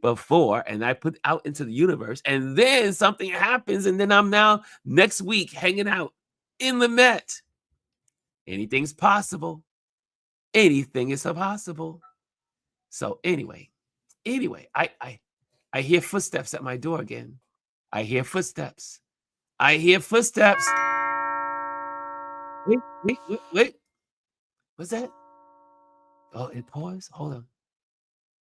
before, and I put out into the universe, and then something happens, and then I'm now next week hanging out in the Met. Anything's possible. Anything is possible. So anyway, I hear footsteps at my door again. I hear footsteps. I hear footsteps. Wait. What's that? Oh, it paused. Hold on.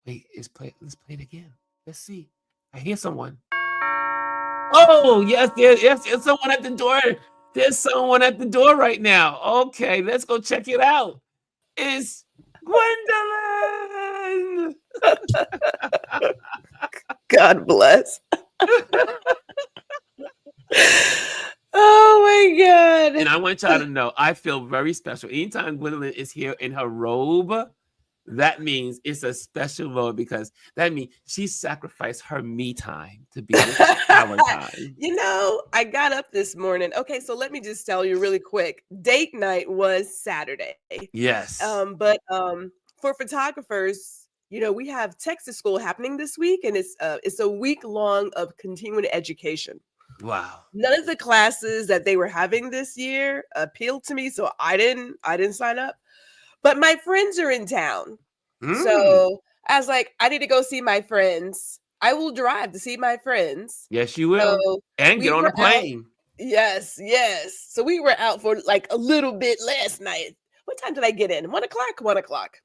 Wait, let's play it again. Let's see. I hear someone. Oh, yes, there's someone at the door. There's someone at the door right now. Okay, let's go check it out. It's Gwendolyn. God bless. Oh my God. And I want y'all to know, I feel very special. Anytime Gwendolyn is here in her robe, that means it's a special robe, because that means she sacrificed her me time to be with our time. You know, I got up this morning. Okay, so let me just tell you really quick. Date night was Saturday. Yes. But for photographers, you know, we have Texas school happening this week, and it's a week long of continuing education. Wow. None of the classes that they were having this year appealed to me, so I didn't sign up. But my friends are in town. So I was like, I need to go see my friends. I will drive to see my friends. Yes, you will. So and get on a plane. Yes. So we were out for like a little bit last night. What time did I get in? 1 o'clock? 1 o'clock.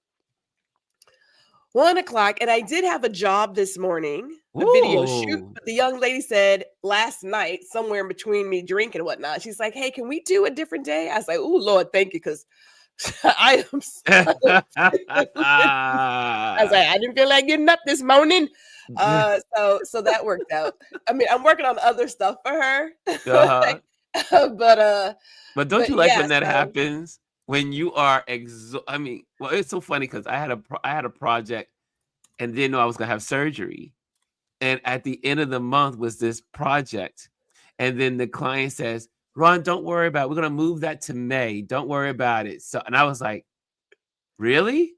1 o'clock. And I did have a job this morning, a video shoot. But the young lady said last night, somewhere in between me drinking and whatnot, she's like, hey, can we do a different day? I was like, oh, Lord, thank you. Because I am I was like, I didn't feel like getting up this morning. So that worked out. I mean, I'm working on other stuff for her. Uh-huh. But don't you like when that happens? happens? When you are I mean, well, it's so funny because I had a project and didn't know I was gonna have surgery. And at the end of the month was this project. And then the client says, Ron, don't worry about it. We're gonna move that to May. Don't worry about it. So, and I was like, really?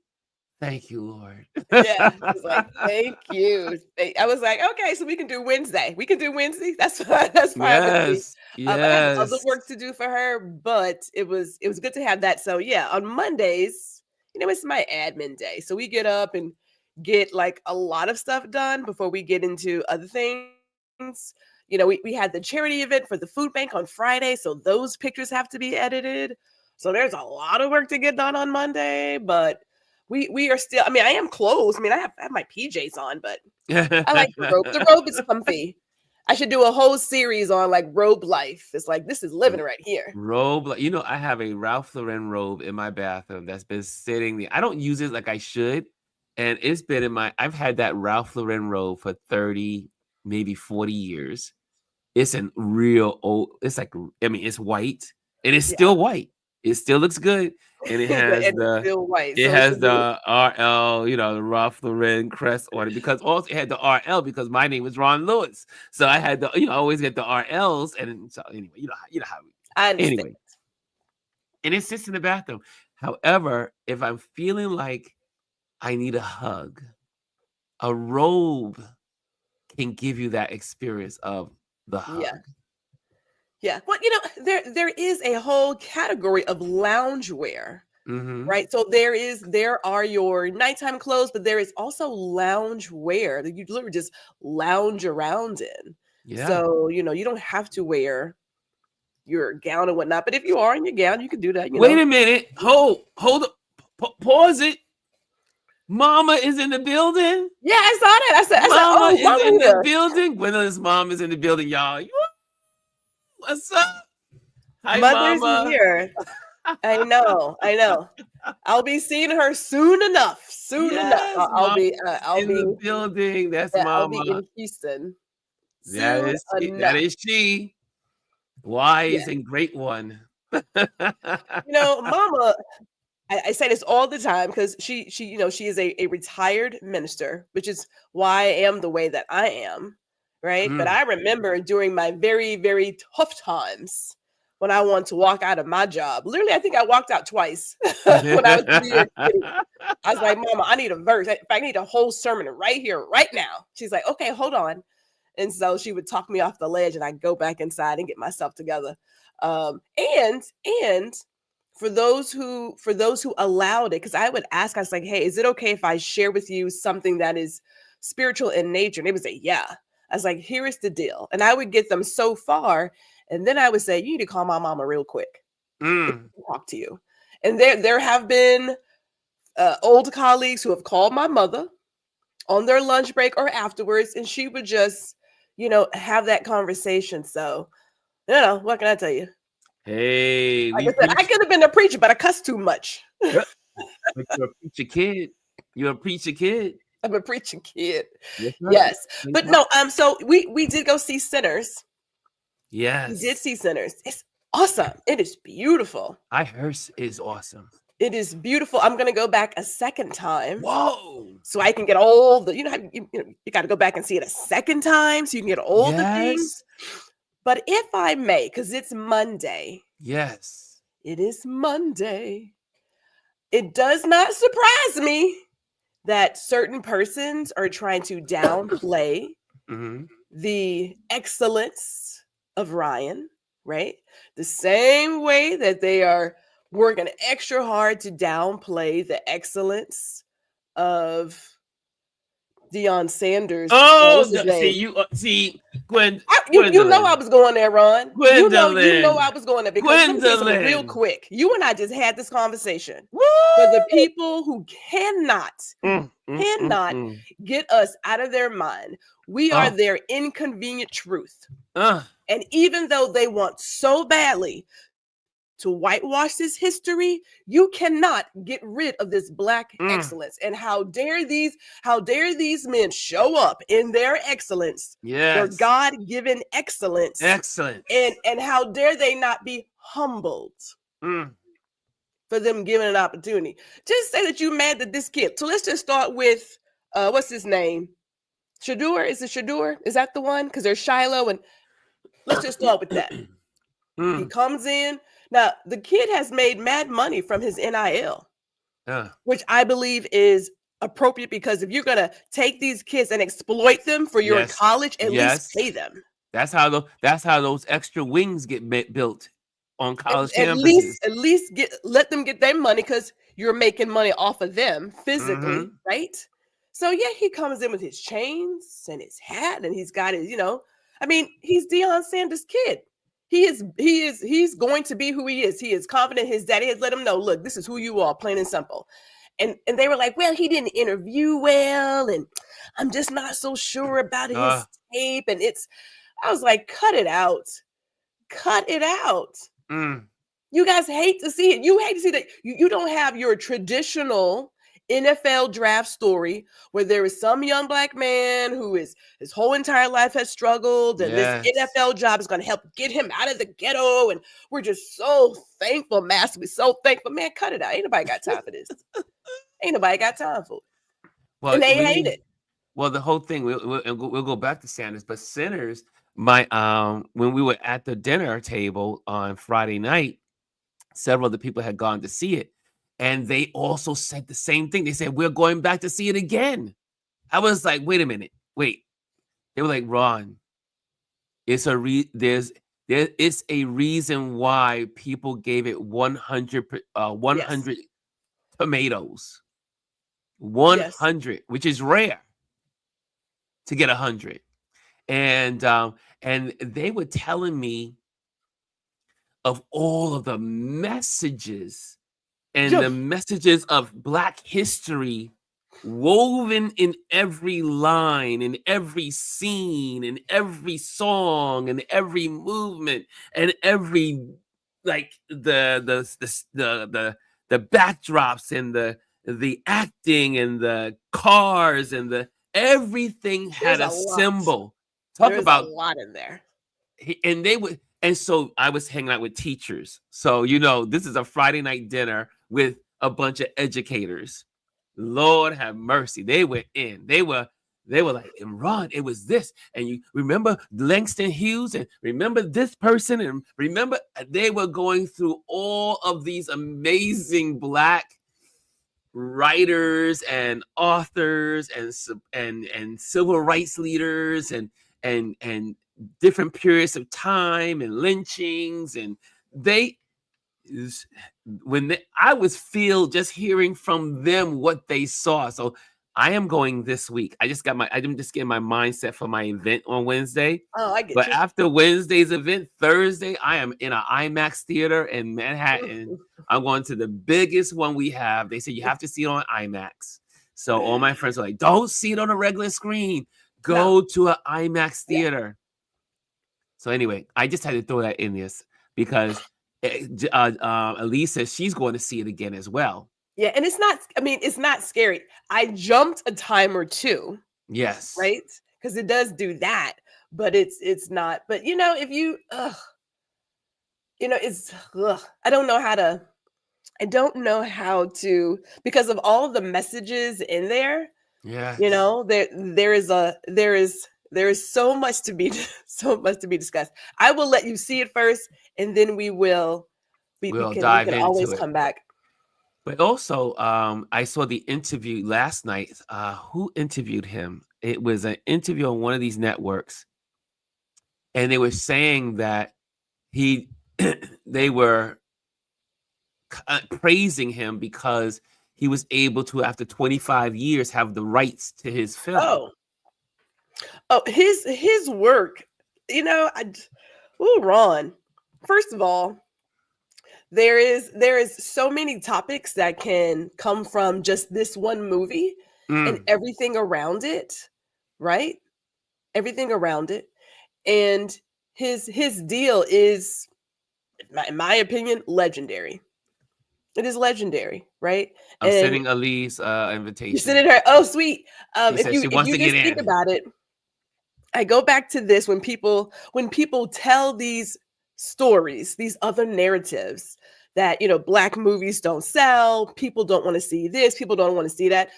Thank you, Lord. Yeah, I was like, thank you. I was like, okay, so we can do Wednesday. We can do Wednesday. That's fine. That's fine with me. Yes. I have other work to do for her, but it was good to have that. So yeah, on Mondays, you know, it's my admin day. So we get up and get like a lot of stuff done before we get into other things. You know, we had the charity event for the food bank on Friday, so those pictures have to be edited. So there's a lot of work to get done on Monday, but we are still, I mean, I am clothes. I mean, I have my PJs on, but I like the robe. The robe is comfy. I should do a whole series on like robe life. It's like, this is living right here. Robe, you know, I have a Ralph Lauren robe in my bathroom that's been sitting there. I don't use it like I should. And it's been I've had that Ralph Lauren robe for 30, maybe 40 years. It's a real old, it's like, I mean, it's white and it's still white. It still looks good. And it has it's still white. It So has the RL, you know, the Ralph Lauren crest on it, because also it had the RL because my name was Ron Lewis. So I had I always get the RLs. And so anyway, you know how I understand. Anyway. And it sits in the bathroom. However, if I'm feeling like I need a hug, a robe can give you that experience of the hug. Yeah. Well, you know, there is a whole category of loungewear, right? So there are your nighttime clothes, but there is also loungewear that you literally just lounge around in. Yeah. So, you know, you don't have to wear your gown and whatnot, but if you are in your gown, you can do that. Wait a minute. Hold up. Pause it. Mama is in the building. Yeah, I saw that. I said, Mama is in the building. Gwendolyn's mom is in the building, y'all. What's up? Hi, Mother's Mama. here. I know. I'll be seeing her soon enough. I'll be in the building. That's Mama. I'll be in Houston. That is she. Wise and great one. You know, Mama, I say this all the time because she is a retired minister, which is why I am the way that I am, right? But I remember during my very, very tough times when I wanted to walk out of my job. Literally, I think I walked out twice when I was in New York City. I was like, Mama, I need a verse. In fact, I need a whole sermon right here, right now. She's like, okay, hold on. And so she would talk me off the ledge, and I'd go back inside and get myself together. And for those who allowed it, because I would ask, I was like, hey, is it okay if I share with you something that is spiritual in nature? And they would say, yeah. I was like, here is the deal. And I would get them so far. And then I would say, you need to call my mama real quick. Talk to you. And there have been old colleagues who have called my mother on their lunch break or afterwards, and she would just, have that conversation. So, what can I tell you? Hey, like I said, I could have been a preacher, but I cuss too much. But you're a preacher kid. You're a preacher kid. I'm a preaching kid. Yes. But no, so we did go see Sinners. Yes. We did see Sinners. It's awesome. It is beautiful. I heard it's awesome. It is beautiful. I'm gonna go back a second time. Whoa! So I can get all the, you got to go back and see it a second time so you can get all the things. But if I may, because it's Monday. Yes. It is Monday. It does not surprise me that certain persons are trying to downplay the excellence of Ryan, right? The same way that they are working extra hard to downplay the excellence of Deion Sanders. Oh, see, Gwen. You know I was going there, Ron. Gwendolyn. You know I was going there because Gwendolyn. Real quick. You and I just had this conversation. Woo! For the people who cannot get us out of their mind, we are their inconvenient truth. And even though they want so badly to whitewash this history, you cannot get rid of this Black excellence. And how dare these men show up in their excellence, their God-given excellence. Excellent. And how dare they not be humbled for them given an opportunity. Just say that you're mad at this kid. So let's just start with, what's his name? Shador? Is it Shador? Is that the one? Because there's Shiloh, and let's just start with that. He comes in. Now, the kid has made mad money from his NIL, which I believe is appropriate, because if you're going to take these kids and exploit them for your college, at least pay them. That's how those extra wings get built on college campuses. At least let them get their money, because you're making money off of them physically, right? So yeah, he comes in with his chains and his hat, and he's got his, he's Deion Sanders' kid. He's going to be who he is. He is confident. His daddy has let him know, look, this is who you are, plain and simple. And they were like, well, he didn't interview well, and I'm just not so sure about his tape. And I was like, cut it out. Cut it out. You guys hate to see it. You hate to see that you don't have your traditional NFL draft story where there is some young Black man who his whole entire life has struggled, and this NFL job is going to help get him out of the ghetto. And we're just so thankful, Master. We're so thankful. Man, cut it out. Ain't nobody got time for this. Ain't nobody got time for it. Well, and they hate it. Well, the whole thing, we'll go back to Sanders, but Sanders, when we were at the dinner table on Friday night, several of the people had gone to see it. And they also said the same thing. They said, we're going back to see it again. I was like, wait a minute. Wait. They were like, Ron, it's a reason why people gave it 100 tomatoes. 100, which is rare to get 100. And they were telling me of all of the messages and the messages of Black history woven in every line, in every scene, in every song, in every movement, and every the backdrops and the acting and the cars and everything had a symbol. There's a lot in there. And so I was hanging out with teachers. So, this is a Friday night dinner with a bunch of educators. Lord have mercy. They were in. They were They were like, and Ron, it was this. And you remember Langston Hughes and remember this person and remember they were going through all of these amazing Black writers and authors and civil rights leaders and different periods of time and lynchings, and they I was just hearing from them what they saw. So I am going this week. I'm just getting my mindset for my event on Wednesday. Oh, I get But you. after Wednesday's event, Thursday, I am in an IMAX theater in Manhattan. I'm going to the biggest one we have. They said you have to see it on IMAX. So all my friends are like, don't see it on a regular screen. Go to an IMAX theater. So anyway, I just had to throw that in this because Alieze says she's going to see it again as well. Yeah, and it's not scary. I jumped a time or two. Yes. Right? Because it does do that, but it's not. But if you I don't know how to, because of all the messages in there. Yeah. There is so much to be discussed. I will let you see it first, and then we can always come back. But also, I saw the interview last night. Who interviewed him? It was an interview on one of these networks, and they were saying that they were praising him because he was able to, after 25 years, have the rights to his film. His work, Ron. First of all, there is so many topics that can come from just this one movie and everything around it, right? Everything around it. And his deal is, in my opinion, legendary. It is legendary, right? I'm sending Alieze invitation. You're sending her. Oh, sweet. If you just think about it, I go back to this when people tell these stories, these other narratives that Black movies don't sell, people don't want to see this, people don't want to see that.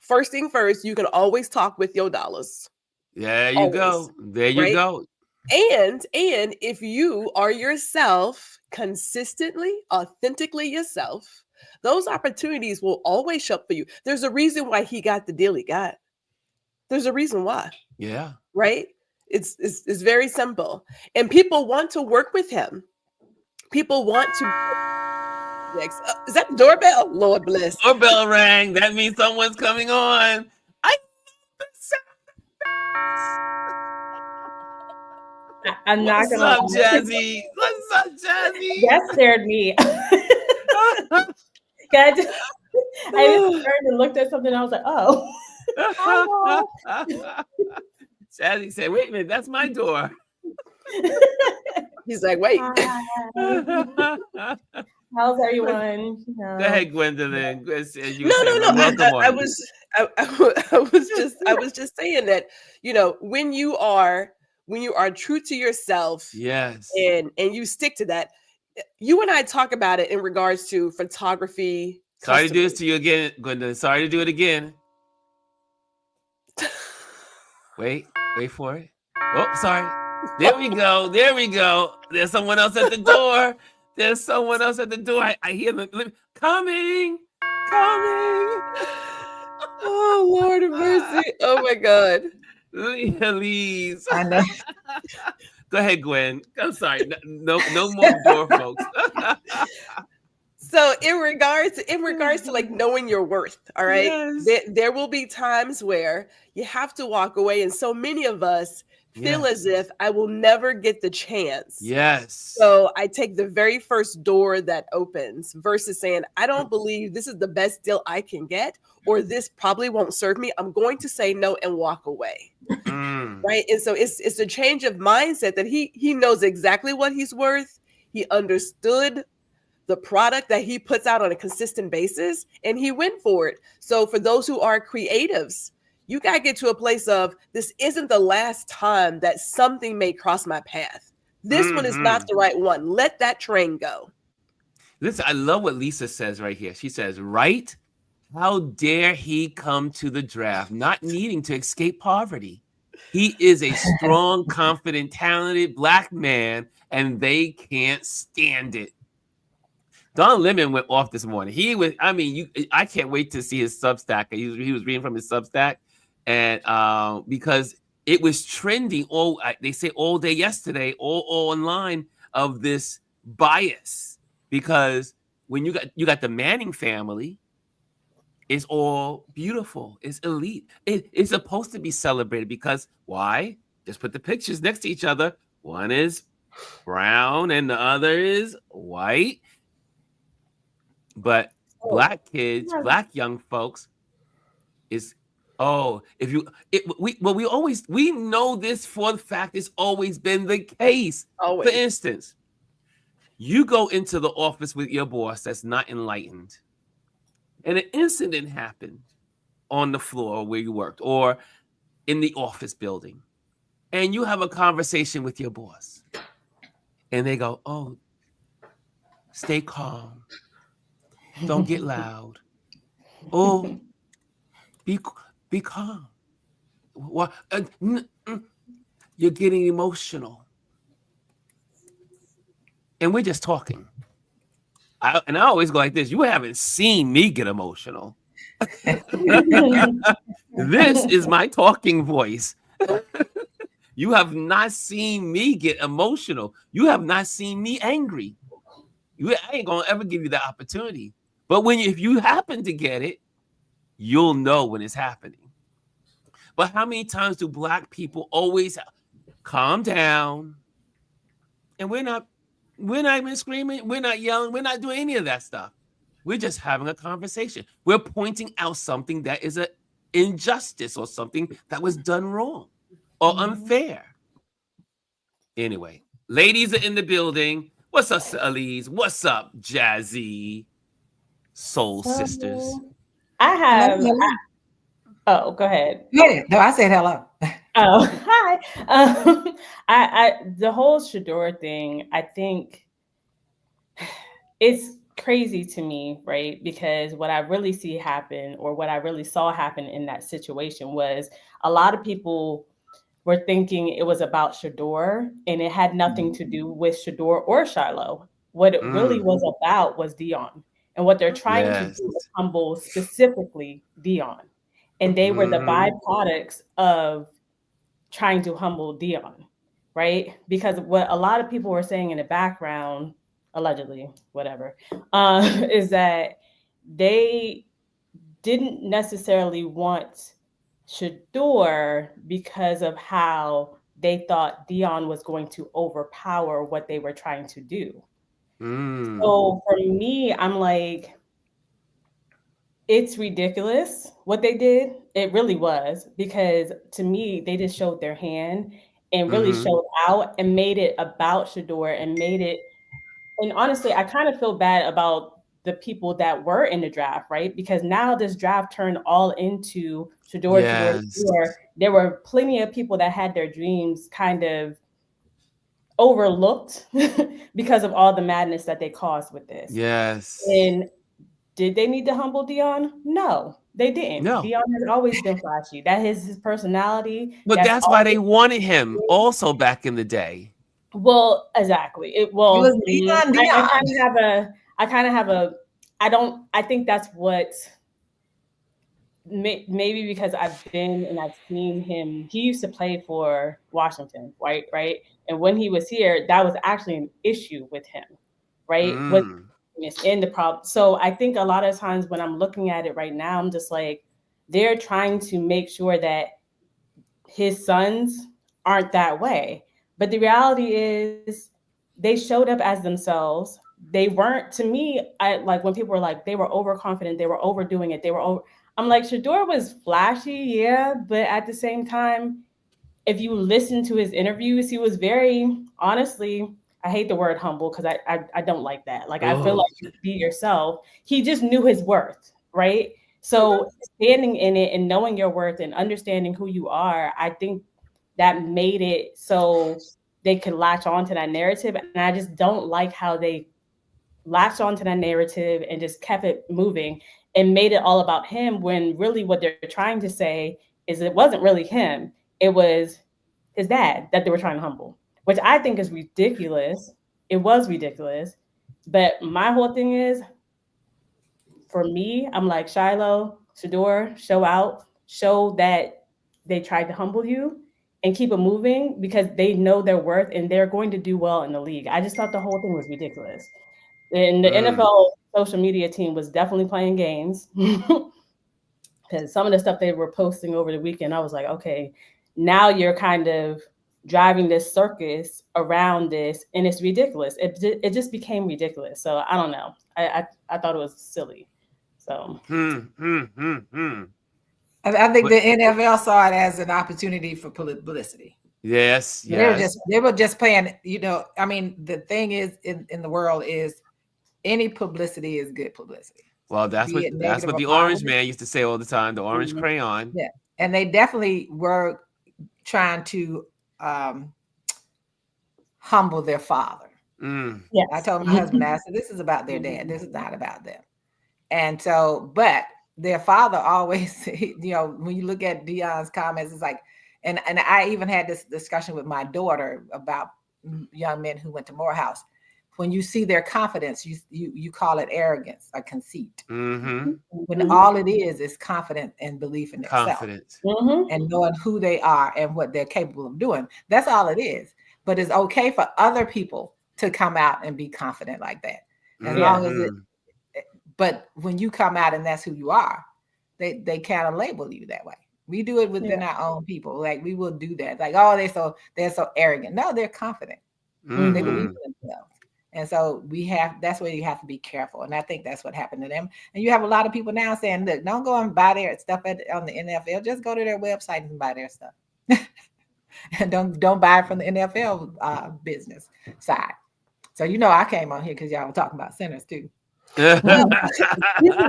First thing first, you can always talk with your dollars. There you go. There you go. And if you are yourself, consistently, authentically yourself, those opportunities will always show up for you. There's a reason why he got the deal he got. There's a reason why. Yeah. Right? It's very simple. And people want to work with him. People want to. Is that the doorbell? Lord bless. Doorbell rang. That means someone's coming on. I'm not gonna. What's up, Jazzy? What's up, Jazzy? That scared me. I just turned and looked at something. And I was like, oh. Jazzy said, "Wait a minute, that's my door." He's like, "Wait." How's everyone? Go ahead, Gwendolyn. No. I was just saying that when you are true to yourself, yes, and you stick to that. You and I talk about it in regards to photography. Sorry to do this to you again, Gwendolyn. Sorry to do it again. Wait for it. Oh, sorry. There we go. There's someone else at the door. I hear them coming. Oh, Lord of mercy. Oh, my God. Alieze. I know. Go ahead, Gwen. I'm sorry. No more door, folks. So in regards to like knowing your worth, all right, yes. there will be times where you have to walk away, and so many of us feel as if I will never get the chance. Yes. So I take the very first door that opens versus saying, I don't believe this is the best deal I can get, or this probably won't serve me. I'm going to say no and walk away. Right. And so it's a change of mindset that he knows exactly what he's worth. He understood the product that he puts out on a consistent basis, and he went for it. So for those who are creatives, you got to get to a place of, this isn't the last time that something may cross my path. This one is not the right one. Let that train go. Listen, I love what Lisa says right here. She says, right How dare he come to the draft not needing to escape poverty? He is a strong, confident, talented Black man, and they can't stand it. Don Lemon went off this morning. He was, I mean, I can't wait to see his Substack. He was reading from his Substack, and because it was trending they say all day yesterday, all online of this bias. Because when you got the Manning family, it's all beautiful, it's elite. It's supposed to be celebrated because why? Just put the pictures next to each other. One is brown and the other is white. But Black kids, Black young folks is if you we know this for the fact it's always been the case. Always. For instance, you go into the office with your boss that's not enlightened, and an incident happened on the floor where you worked or in the office building, and you have a conversation with your boss, and they go, "Oh, stay calm. Don't get loud. Oh, be calm. What? You're getting emotional." And we're just talking. I always go like this. You haven't seen me get emotional. This is my talking voice. You have not seen me get emotional. You have not seen me angry. I ain't going to ever give you that opportunity. But if you happen to get it, you'll know when it's happening. But how many times do Black people always calm down? And we're not even screaming, we're not yelling, we're not doing any of that stuff. We're just having a conversation. We're pointing out something that is an injustice or something that was done wrong or unfair. Anyway, ladies are in the building. What's up, Alieze? What's up, Jazzy? Soul sisters. I have. Oh, go ahead. Yeah, no, I said hello. Oh, hi. The whole Shador thing, I think it's crazy to me, right? Because what I really see happen, or what I really saw happen in that situation, was a lot of people were thinking it was about Shador, and it had nothing to do with Shador or Shiloh. What it really was about was Deion. And what they're trying to do is humble specifically Deion. And they were the byproducts of trying to humble Deion, right? Because what a lot of people were saying in the background, allegedly, whatever, is that they didn't necessarily want Shador because of how they thought Deion was going to overpower what they were trying to do. So for me, I'm like, it's ridiculous what they did. It really was, because to me, they just showed their hand and really showed out and made it about Shador and made it. And honestly, I kind of feel bad about the people that were in the draft, right? Because now this draft turned all into Shador. There were plenty of people that had their dreams kind of overlooked because of all the madness that they caused with this. Yes. And did they need to humble Deion? No, they didn't. No. Deion has always been flashy. That is his personality. But that's why they wanted him also back in the day. Well, exactly. I think that's what, maybe because I've been and I've seen him. He used to play for Washington, right? And when he was here, that was actually an issue with him, right? In the problem. So I think a lot of times when I'm looking at it right now, I'm just like, they're trying to make sure that his sons aren't that way. But the reality is they showed up as themselves. They weren't, to me, like when people were like, they were overconfident, they were overdoing it, I'm like, Shador was flashy, yeah, but at the same time, if you listen to his interviews, he was very, honestly, I hate the word humble because I don't like that. Like, I feel like you be yourself. He just knew his worth, right? So standing in it and knowing your worth and understanding who you are, I think that made it so they could latch on to that narrative. And I just don't like how they latched onto that narrative and just kept it moving and made it all about him, when really what they're trying to say is it wasn't really him. It was his dad that they were trying to humble, which I think is ridiculous. It was ridiculous. But my whole thing is, for me, I'm like, Shiloh, Shador, show out, show that they tried to humble you and keep it moving, because they know their worth and they're going to do well in the league. I just thought the whole thing was ridiculous. And the NFL social media team was definitely playing games, because some of the stuff they were posting over the weekend, I was like, okay, now you're kind of driving this circus around this, and it's ridiculous. It just became ridiculous. So I don't know. I thought it was silly. So I think the NFL saw it as an opportunity for publicity. Yes. They were just playing, you know, I mean, the thing is in the world is any publicity is good publicity. Well, that's what the orange man used to say all the time, the orange crayon. Yeah. And they definitely were trying to humble their father. Yes. I told my husband, I said, this is about their dad. This is not about them. And so, but their father always, you know, when you look at Deion's comments, it's like, and I even had this discussion with my daughter about young men who went to Morehouse. When you see their confidence, you call it arrogance or conceit. When all it is confidence and belief in themselves, and knowing who they are and what they're capable of doing. That's all it is. But it's okay for other people to come out and be confident like that, as long as it. But when you come out and that's who you are, they kind of label you that way. We do it within our own people. Like we will do that. Like, oh, they're so arrogant. No, they're confident. They believe in themselves. And so that's where you have to be careful. And I think that's what happened to them. And you have a lot of people now saying, look, don't go and buy their stuff on the NFL. Just go to their website and buy their stuff. And don't buy it from the NFL business side. So, you know, I came on here because y'all were talking about sinners too. You can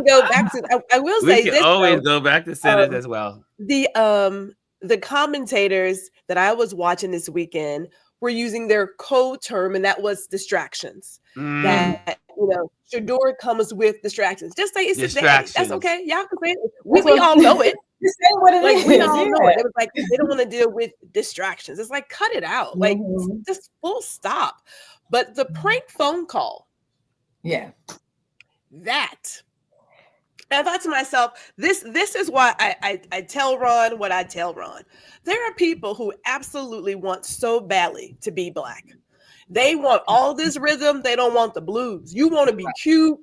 go back to. I will say we this. We can always go back to sinners as well. The commentators that I was watching this weekend were using their code term, and that was distractions. That, you know, Shador comes with distractions. Just say it's distractions. That's okay. Y'all can say it. We all know it. Just say what it is. We all know it. It was like they don't want to deal with distractions. It's like cut it out. Like just full stop. But the prank phone call. Yeah. That. And I thought to myself, this is why I tell Ron what I tell Ron. There are people who absolutely want so badly to be Black. They want all this rhythm. They don't want the blues. You want to be cute.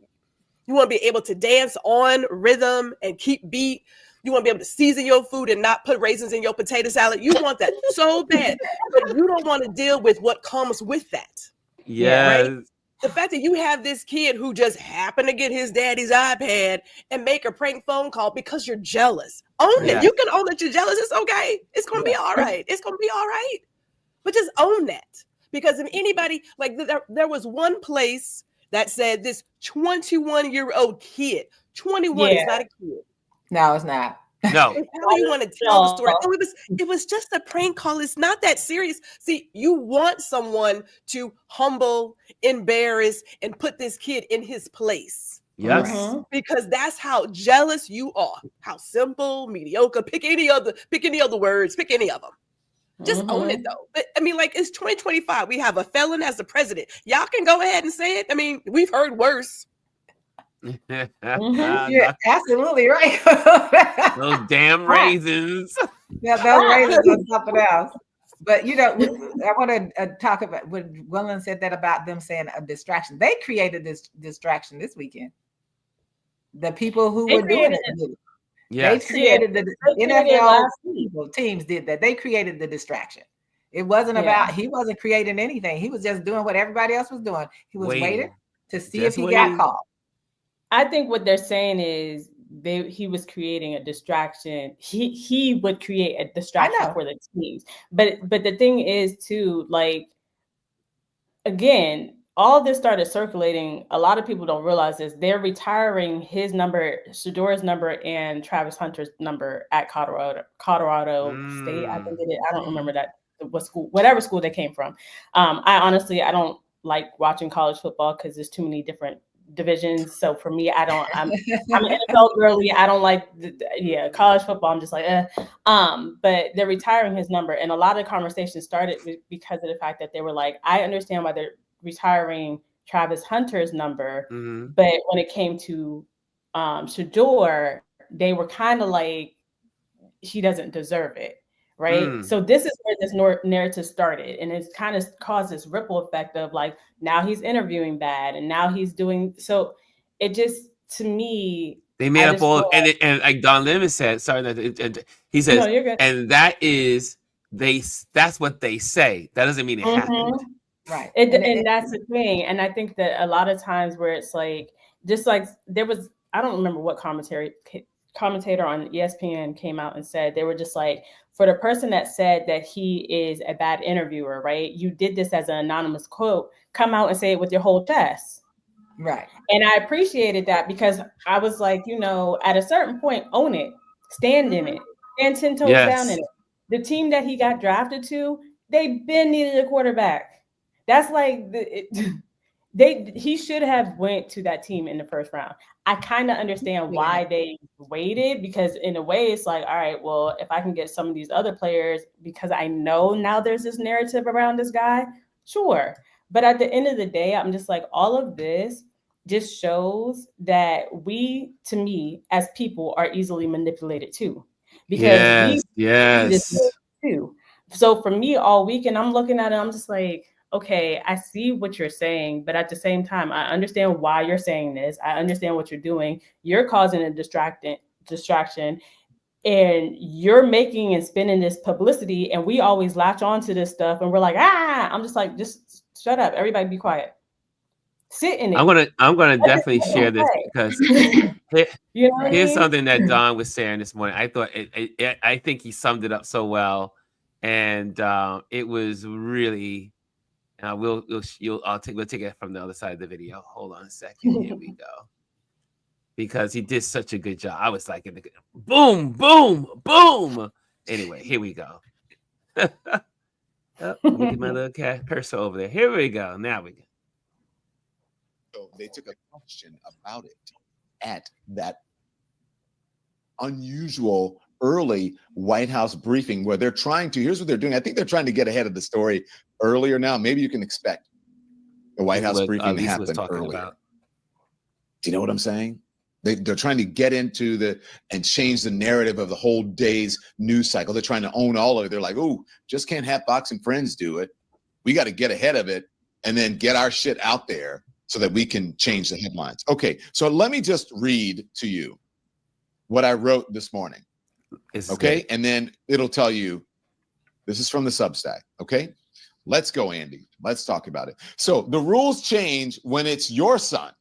You want to be able to dance on rhythm and keep beat. You want to be able to season your food and not put raisins in your potato salad. You want that so bad, but you don't want to deal with what comes with that. Yes. Right? The fact that you have this kid who just happened to get his daddy's iPad and make a prank phone call because you're jealous. Own it. You can own that you're jealous. It's okay. It's going to be all right. It's going to be all right. But just own that. Because if anybody, like there was one place that said this 21-year-old kid, 21 is not a kid. No, it's not. No. How you want to tell the story? Oh, it was just a prank call. It's not that serious. See, you want someone to humble, embarrass, and put this kid in his place. Yes. Because that's how jealous you are. How simple, mediocre. Pick any other words. Pick any of them. Just own it though. But, I mean, like it's 2025. We have a felon as the president. Y'all can go ahead and say it. I mean, we've heard worse. You're absolutely right. Those damn raisins. Yeah, those raisins are something else. But you know, I want to talk about what Gwendolyn said that about them saying a distraction. They created this distraction this weekend. The people who were doing it. Yes. They created the NFL teams did that. They created the distraction. It wasn't about, he wasn't creating anything. He was just doing what everybody else was doing. He was waiting to see if he got called. I think what they're saying is he was creating a distraction. He would create a distraction for the teams. But the thing is too, like, again, all this started circulating. A lot of people don't realize this. They're retiring his number, Shador's number, and Travis Hunter's number at Colorado State. I think it is. I don't remember what school, whatever school they came from. I honestly don't like watching college football because there's too many different divisions. So for me, I'm an NFL girly. I don't like college football. I'm just like, but they're retiring his number. And a lot of conversations started because of the fact that they were like, I understand why they're retiring Travis Hunter's number. Mm-hmm. But when it came to Shador, they were kind of like, he doesn't deserve it. Right. So this is where this narrative started. And it's kind of caused this ripple effect of like, now he's interviewing bad and now he's doing. So it just, to me, they made up all, and like Don Lemon said, sorry, that he says, no, you're good. And that's what they say. That doesn't mean it happened. Right. And that's the thing. And I think that a lot of times where it's like, just like there was, I don't remember what commentator on ESPN came out and said, they were just like, for the person that said that he is a bad interviewer, right? You did this as an anonymous quote, come out and say it with your whole chest. Right. And I appreciated that because I was like, at a certain point, own it, stand in it, stand 10 toes down in it. The team that he got drafted to, they been needed a quarterback. That's like he should have went to that team in the first round. I kind of understand why they waited, because in a way it's like, all right, well, if I can get some of these other players, because I know now there's this narrative around this guy, sure. But at the end of the day, I'm just like, all of this just shows that we, to me, as people, are easily manipulated too. Because this too. So for me, all weekend, I'm looking at it, I'm just like, okay, I see what you're saying, but at the same time, I understand why you're saying this. I understand what you're doing. You're causing a distraction, and you're making and spinning this publicity, and we always latch on to this stuff, and we're like, I'm just like, just shut up. Everybody be quiet. Sit in it. I'm gonna definitely share this because here's something that Don was saying this morning. I thought I think he summed it up so well, and it was really. We'll take it from the other side of the video. Hold on a second. Here we go. Because he did such a good job. I was like, boom, boom, boom. Anyway, here we go. Let me get my little cursor over there. Here we go. Now we go. So they took a question about it at that unusual early White House briefing where they're trying to, here's what they're doing. I think they're trying to get ahead of the story earlier now. Maybe you can expect the White House briefing to happen earlier. Do you know what I'm saying? They're trying to get into and change the narrative of the whole day's news cycle. They're trying to own all of it. They're like, oh, just can't have Fox and Friends do it. We got to get ahead of it and then get our shit out there so that we can change the headlines. Okay, so let me just read to you what I wrote this morning. Okay, and then it'll tell you, this is from the Substack. Okay, let's go, Andy. Let's talk about it. So the rules change when it's your son.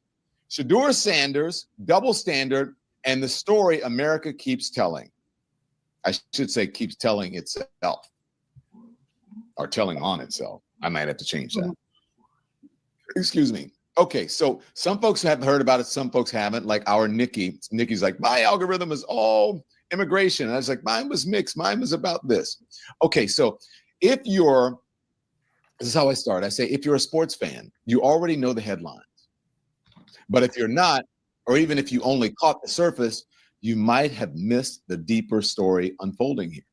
Shador Sanders, double standard, and the story America keeps telling. I should say keeps telling itself, or telling on itself. I might have to change that. Excuse me. Okay, so some folks have heard about it, some folks haven't. Like our Nikki's like, my algorithm is all immigration. And I was like, mine was mixed. Mine was about this. Okay, so this is how I start. I say, if you're a sports fan, you already know the headlines. But if you're not, or even if you only caught the surface, you might have missed the deeper story unfolding here.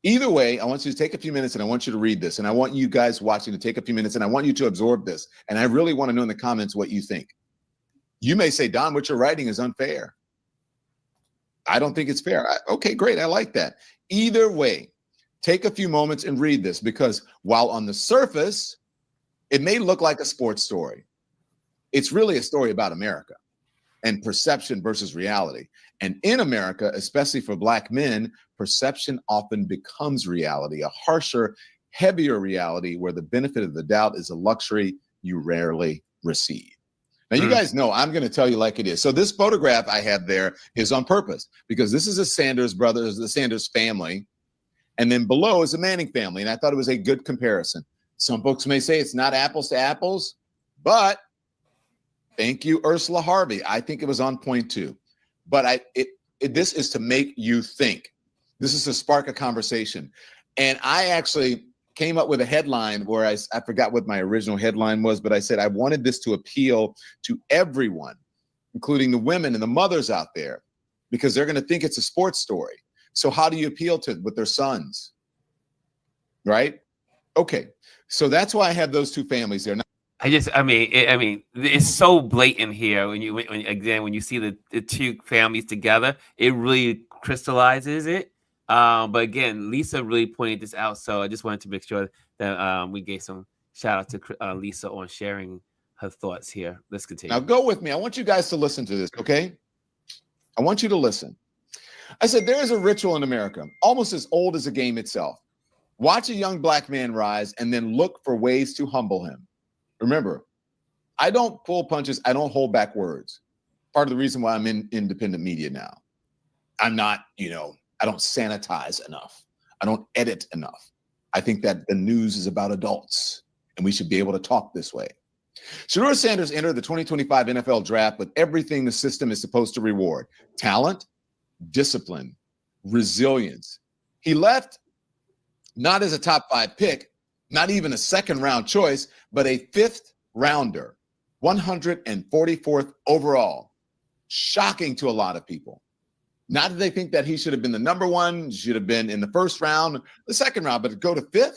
Either way, I want you to take a few minutes and I want you to read this. And I want you guys watching to take a few minutes and I want you to absorb this. And I really want to know in the comments what you think. You may say, Don, what you're writing is unfair. I don't think it's fair. Okay, great. I like that. Either way, take a few moments and read this, because while on the surface, it may look like a sports story, it's really a story about America and perception versus reality. And in America, especially for Black men, perception often becomes reality, a harsher, heavier reality where the benefit of the doubt is a luxury you rarely receive. Now, you guys know I'm going to tell you like it is. So this photograph I have there is on purpose, because this is a Sanders brothers, the Sanders family. And then below is a Manning family. And I thought it was a good comparison. Some folks may say it's not apples to apples, but thank you, Ursula Harvey. I think it was on point too. But this is to make you think. This is to spark a conversation. And I actually came up with a headline where I forgot what my original headline was, but I said I wanted this to appeal to everyone, including the women and the mothers out there, because they're going to think it's a sports story. So how do you appeal to with their sons? Right? Okay. So that's why I have those two families there. I mean, it's so blatant here when you see the two families together, it really crystallizes it. But again, Lisa really pointed this out, so I just wanted to make sure that we gave some shout out to Lisa on sharing her thoughts here. Let's continue. Now go with me. I want you guys to listen to this, okay? I want you to listen. I said there is a ritual in America, almost as old as the game itself. Watch a young black man rise and then look for ways to humble him. Remember, I don't pull punches. I don't hold back words. Part of the reason why I'm in independent media now. I'm not, I don't sanitize enough. I don't edit enough. I think that the news is about adults and we should be able to talk this way. Shador Sanders entered the 2025 NFL draft with everything the system is supposed to reward: talent, discipline, resilience. He left not as a top 5 pick, not even a second round choice, but a 5th rounder, 144th overall. Shocking to a lot of people. Not that they think that he should have been the number 1, should have been in the 1st round, the 2nd round, but to go to 5th,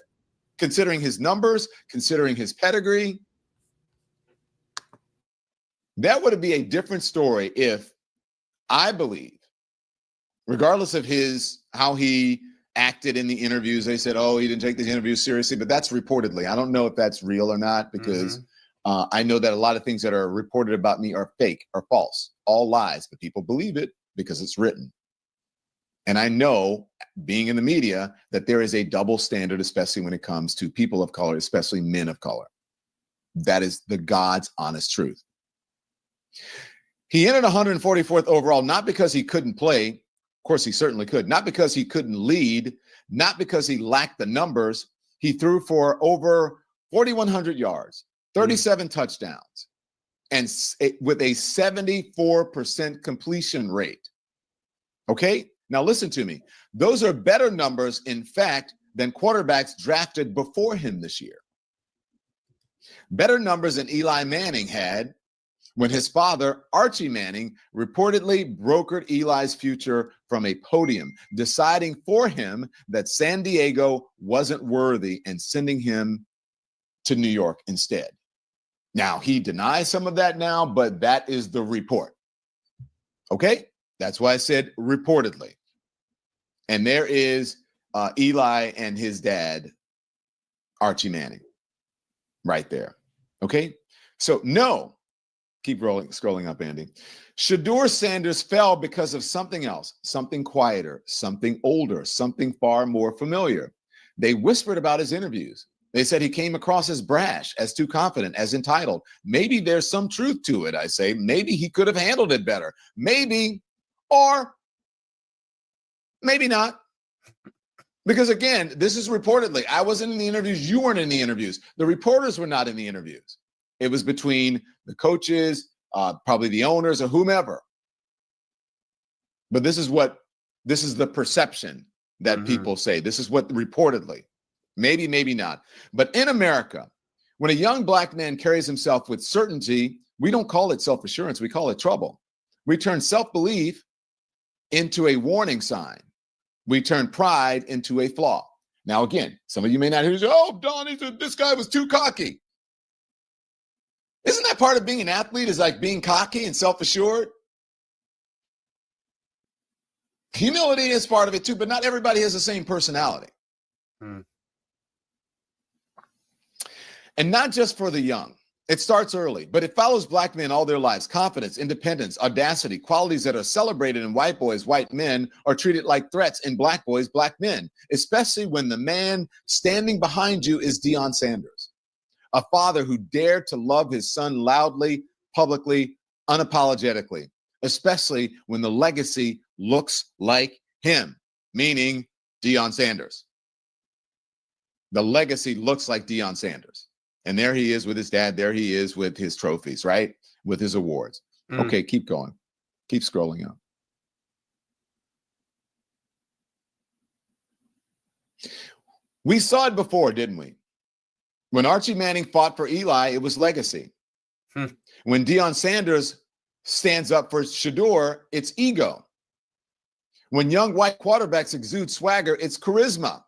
considering his numbers, considering his pedigree. That would be a different story if, I believe, regardless of how he acted in the interviews, they said, oh, he didn't take the interviews seriously, but that's reportedly. I don't know if that's real or not, because I know that a lot of things that are reported about me are fake or false, all lies, but people believe it because it's written. And I know, being in the media, that there is a double standard, especially when it comes to people of color, especially men of color. That is the God's honest truth. He entered 144th overall, not because he couldn't play. Of course, he certainly could. Not because he couldn't lead, not because he lacked the numbers. He threw for over 4,100 yards, 37 touchdowns, and with a 74% completion rate. Okay? Now listen to me. Those are better numbers, in fact, than quarterbacks drafted before him this year. Better numbers than Eli Manning had when his father, Archie Manning, reportedly brokered Eli's future from a podium, deciding for him that San Diego wasn't worthy and sending him to New York instead. Now, he denies some of that now, but that is the report. Okay? That's why I said reportedly. And there is Eli and his dad, Archie Manning, right there. Okay? So, no. Keep scrolling up, Andy. Shador Sanders fell because of something else, something quieter, something older, something far more familiar. They whispered about his interviews. They said he came across as brash, as too confident, as entitled. Maybe there's some truth to it, I say. Maybe he could have handled it better. Maybe, or maybe not. Because again, this is reportedly. I wasn't in the interviews. You weren't in the interviews. The reporters were not in the interviews. It was between the coaches, probably the owners or whomever. But this is the perception that people say. This is what reportedly, maybe, maybe not. But in America, when a young black man carries himself with certainty, we don't call it self-assurance. We call it trouble. We turn self-belief into a warning sign. We turn pride into a flaw. Now, again, some of you may not hear, oh, Don, this guy was too cocky. Isn't that part of being an athlete, is like being cocky and self-assured? Humility is part of it too, but not everybody has the same personality. And not just for the young. It starts early, but it follows black men all their lives. Confidence, independence, audacity, qualities that are celebrated in white boys, white men, are treated like threats in black boys, black men, especially when the man standing behind you is Deion Sanders. A father who dared to love his son loudly, publicly, unapologetically, especially when the legacy looks like him, meaning Deion Sanders. The legacy looks like Deion Sanders. And there he is with his dad. There he is with his trophies, right? With his awards. Okay, keep going. Keep scrolling up. We saw it before, didn't we? When Archie Manning fought for Eli, it was legacy. When Deion Sanders stands up for Shador, it's ego. When young white quarterbacks exude swagger, it's charisma.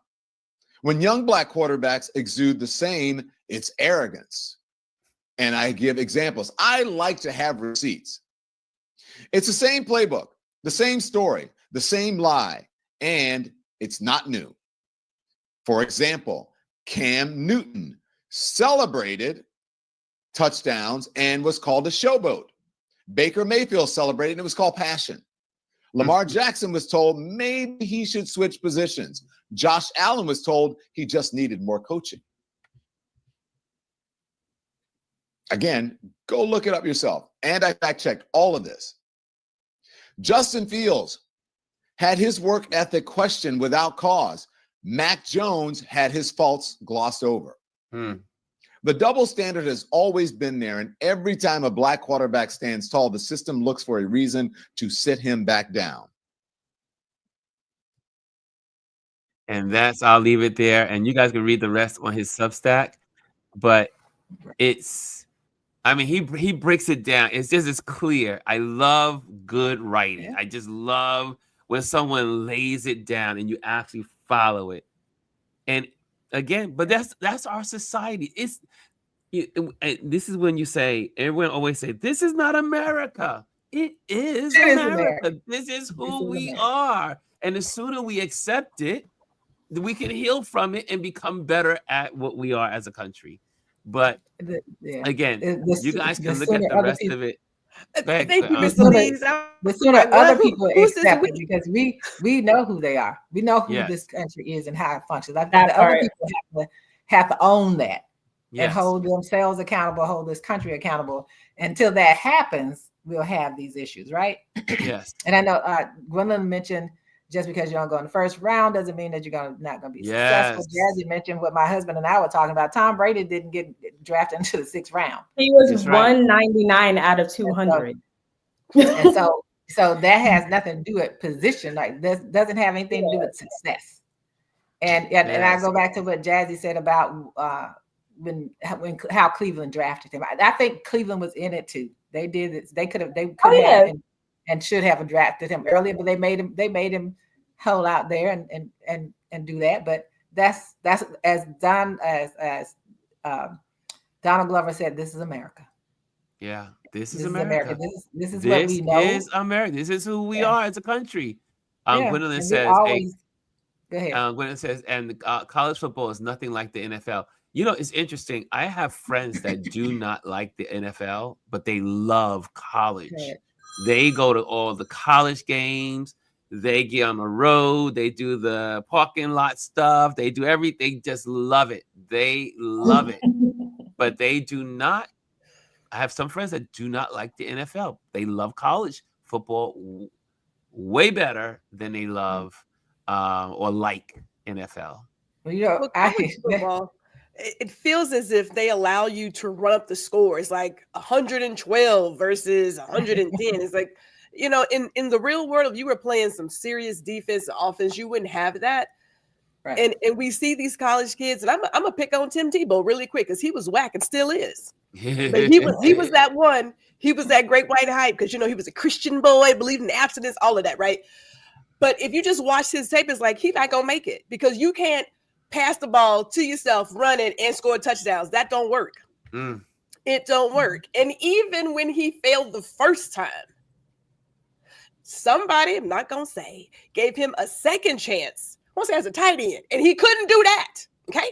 When young black quarterbacks exude the same, it's arrogance. And I give examples. I like to have receipts. It's the same playbook, the same story, the same lie, and it's not new. For example, Cam Newton celebrated touchdowns and was called a showboat. Baker Mayfield celebrated and it was called passion. Lamar Jackson was told maybe he should switch positions. Josh Allen was told he just needed more coaching. Again, go look it up yourself. And I fact-checked all of this. Justin Fields had his work ethic questioned without cause. Mac Jones had his faults glossed over. The double standard has always been there, and every time a black quarterback stands tall, the system looks for a reason to sit him back down. And I'll leave it there, and you guys can read the rest on his Substack. But he breaks it down. It's clear. I love good writing. Yeah. I just love when someone lays it down and you actually follow it. And again, but that's our society. This is when you say, everyone always say, this is not America. It is America. This is who we are. And the sooner we accept it, we can heal from it and become better at what we are as a country. But again, you guys can look at the rest of it. Thank you, Ms. Alieze. The sooner other people accept it, because we know who they are. We know who this country is and how it functions. I think the other people have to own that and hold themselves accountable, hold this country accountable. Until that happens, we'll have these issues, right? Yes. And I know Gwendolyn mentioned, just because you don't go in the first round doesn't mean that you're not going to be successful. Jazzy mentioned what my husband and I were talking about. Tom Brady didn't get drafted into the 6th round. He was 199 out of 200. And so that has nothing to do with position. Like, this doesn't have anything to do with success. And I go back to what Jazzy said about how Cleveland drafted him. I think Cleveland was in it too. They did it. They could have and should have drafted him earlier, but they made him hold out there and do that. But that's as Donald Glover said, this is America. Yeah, this is America. This is what we know. This is America. This is who we are as a country. Gwendolyn says, go ahead. Gwendolyn says, and college football is nothing like the NFL. You know, it's interesting. I have friends that do not like the NFL, but they love college. Okay. They go to all the college games. They get on the road. They do the parking lot stuff. They do everything. Just love it. They love it. But they do not. I have some friends that do not like the NFL. They love college football way better than they love or like NFL. Well, football, it feels as if they allow you to run up the score. It's like 112 versus 110. It's like, in the real world, if you were playing some serious defense and offense, you wouldn't have that. Right. And we see these college kids, and I'm gonna pick on Tim Tebow really quick because he was whack and still is. But he was that one. He was that great white hype because he was a Christian boy, believed in abstinence, all of that, right? But if you just watch his tape, it's like he's not gonna make it because you can't pass the ball to yourself, run it, and score touchdowns. That don't work. It don't work. And even when he failed the first time, somebody, I'm not going to say, gave him a second chance, once as a tight end, and he couldn't do that. Okay?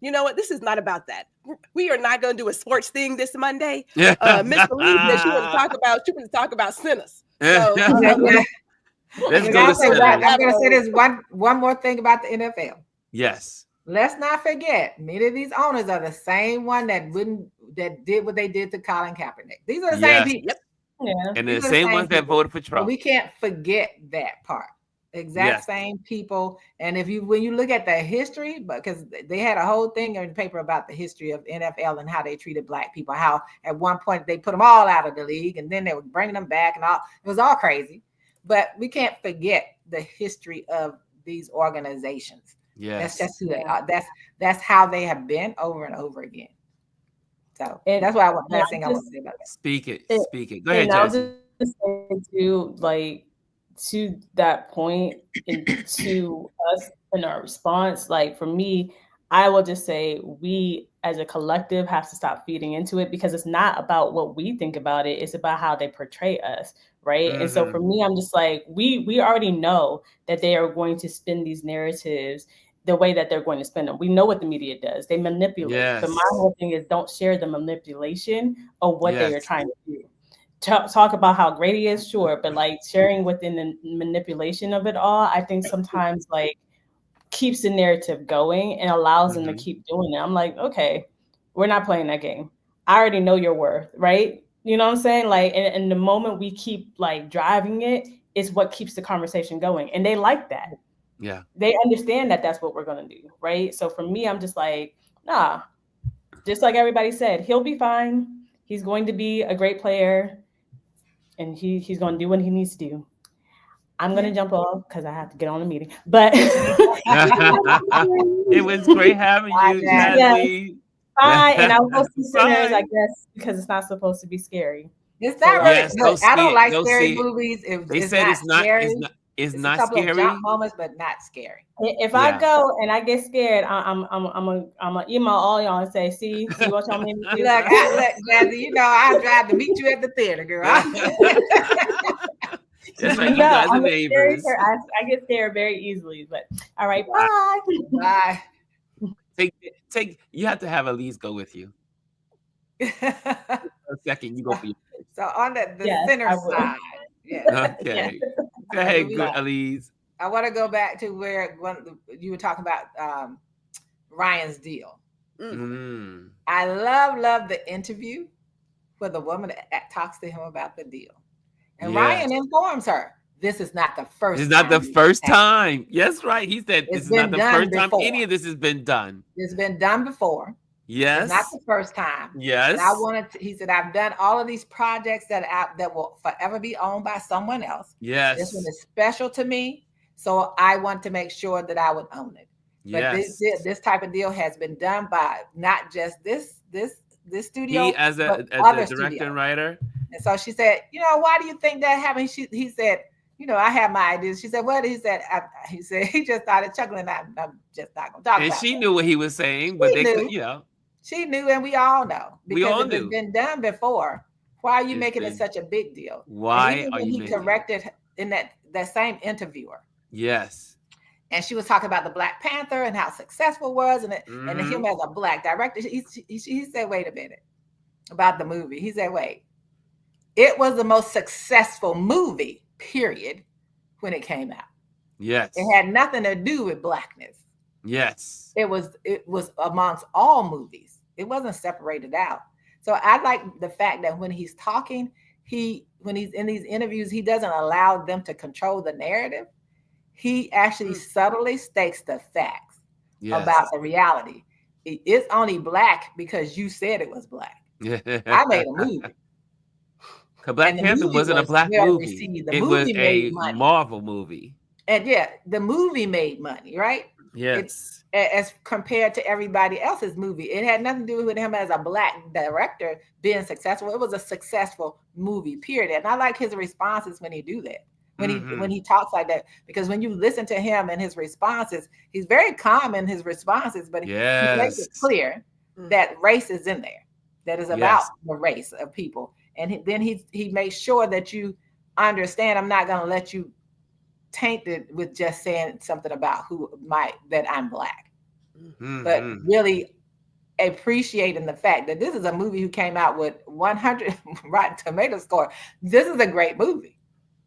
You know what? This is not about that. We are not going to do a sports thing this Monday. Miss Alieze said she want to talk about sinners. So, I'm going to say this one more thing about the NFL. Yes. Let's not forget, many of these owners are the same one that did what they did to Colin Kaepernick. These are the same people. Yeah. And the same ones that voted for Trump. But we can't forget that part. Same people. And when you look at the history, because they had a whole thing in the paper about the history of NFL and how they treated Black people, how at one point they put them all out of the league and then they were bringing them back and all. It was all crazy. But we can't forget the history of these organizations. That's just who they are. That's how they have been over and over again. So that's why I want to say about that. Speak it. Go ahead, Jazzy. To that point, and to us in our response, like for me, I will just say we as a collective have to stop feeding into it, because it's not about what we think about it. It's about how they portray us. Right. And so for me, I'm just like, we already know that they are going to spin these narratives the way that they're going to spin them. We know what the media does. They manipulate. Yes. But my whole thing is don't share the manipulation of what they are trying to do. Talk about how great he is, sure, but like sharing within the manipulation of it all, I think sometimes like keeps the narrative going and allows them to keep doing it. I'm like, okay, we're not playing that game. I already know your worth, right? You know what I'm saying? Like, and the moment we keep like driving it is what keeps the conversation going. And they like that. Yeah. They understand that that's what we're going to do. Right. So for me, I'm just like, nah, just like everybody said, he'll be fine. He's going to be a great player and he's going to do what he needs to do. I'm going to jump off because I have to get on a meeting, but it was great having you, Jazzy. Bye. And I'll go see Sinners, I guess, because it's not supposed to be scary. It's not really. I don't like scary movies. They said it's not scary. It's not a couple scary. Of jump moments, but not scary. If I go and I get scared, I'm gonna email all y'all and say, see what y'all made me do. Look, Jazzy, you know I drive to meet you at the theater, girl. That's right. You guys are neighbors. I get scared very easily, but all right, bye. Bye. Take. You have to have Alieze go with you. A second, you go for your face. So on the center side. Yeah. Okay. Go ahead, Alieze. I want to go back to where you were talking about Ryan's deal. I love the interview where the woman talks to him about the deal. And Ryan informs her, this is not the first time. It's not the first time. Yes, right. He said this is not the first time any of this has been done. It's been done before. Yes. It's not the first time. Yes. And he said, I've done all of these projects that will forever be owned by someone else. Yes. This one is special to me. So I want to make sure that I would own it. But this type of deal has been done by not just this studio. He as a director and writer. And so she said, why do you think that happened? He said, I have my ideas. She said, what? He said, he just started chuckling. I'm just not going to talk about it. And she knew what he was saying, but she knew, and we all know. Because we all it's been done before. Why are you making it such a big deal? Why are you making it? He corrected in that same interviewer. Yes. And she was talking about the Black Panther and how successful it was, and him as a Black director. He said, wait a minute, about the movie. He said, wait. It was the most successful movie, period, when it came out. Yes. It had nothing to do with Blackness. Yes. It was amongst all movies. It wasn't separated out. So I like the fact that when he's talking, when he's in these interviews, he doesn't allow them to control the narrative. He actually subtly states the facts about the reality. It's only Black because you said it was Black. I made a movie. Black Panther wasn't a Black movie. It was a Marvel movie. And the movie made money, right? Yes. As compared to everybody else's movie. It had nothing to do with him as a Black director being successful. It was a successful movie, period. And I like his responses when he do that. When he talks like that. Because when you listen to him and his responses, he's very calm in his responses, but he makes it clear that race is in there. That is about the race of people. And then he makes sure that you understand, I'm not going to let you taint it with just saying something about that I'm Black. But really appreciating the fact that this is a movie who came out with 100 Rotten Tomato score. This is a great movie.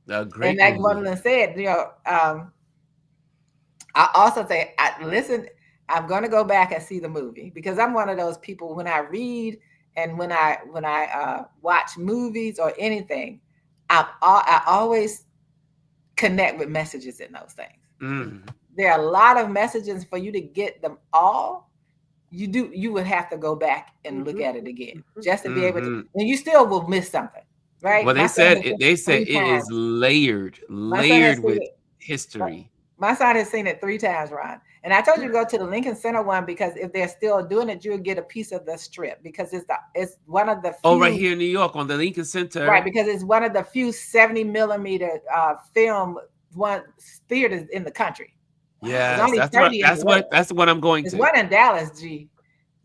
And like Gwendolyn said, I also say, listen, I'm going to go back and see the movie because I'm one of those people when I read and when I watch movies or anything, I always connect with messages in those things. There are a lot of messages for you to get them all. You would have to go back and look at it again just to be able to, and you still will miss something, right? Well, they said it is layered with history. My son has seen it 3 times, Ron, And I told you to go to the Lincoln Center one because if they're still doing it, you'll get a piece of the strip because it's one of the few. Oh, right here in New York on the Lincoln Center. Right, because it's one of the few 70 millimeter film theaters in the country. Yeah, that's what I'm going to. There's one in Dallas, G.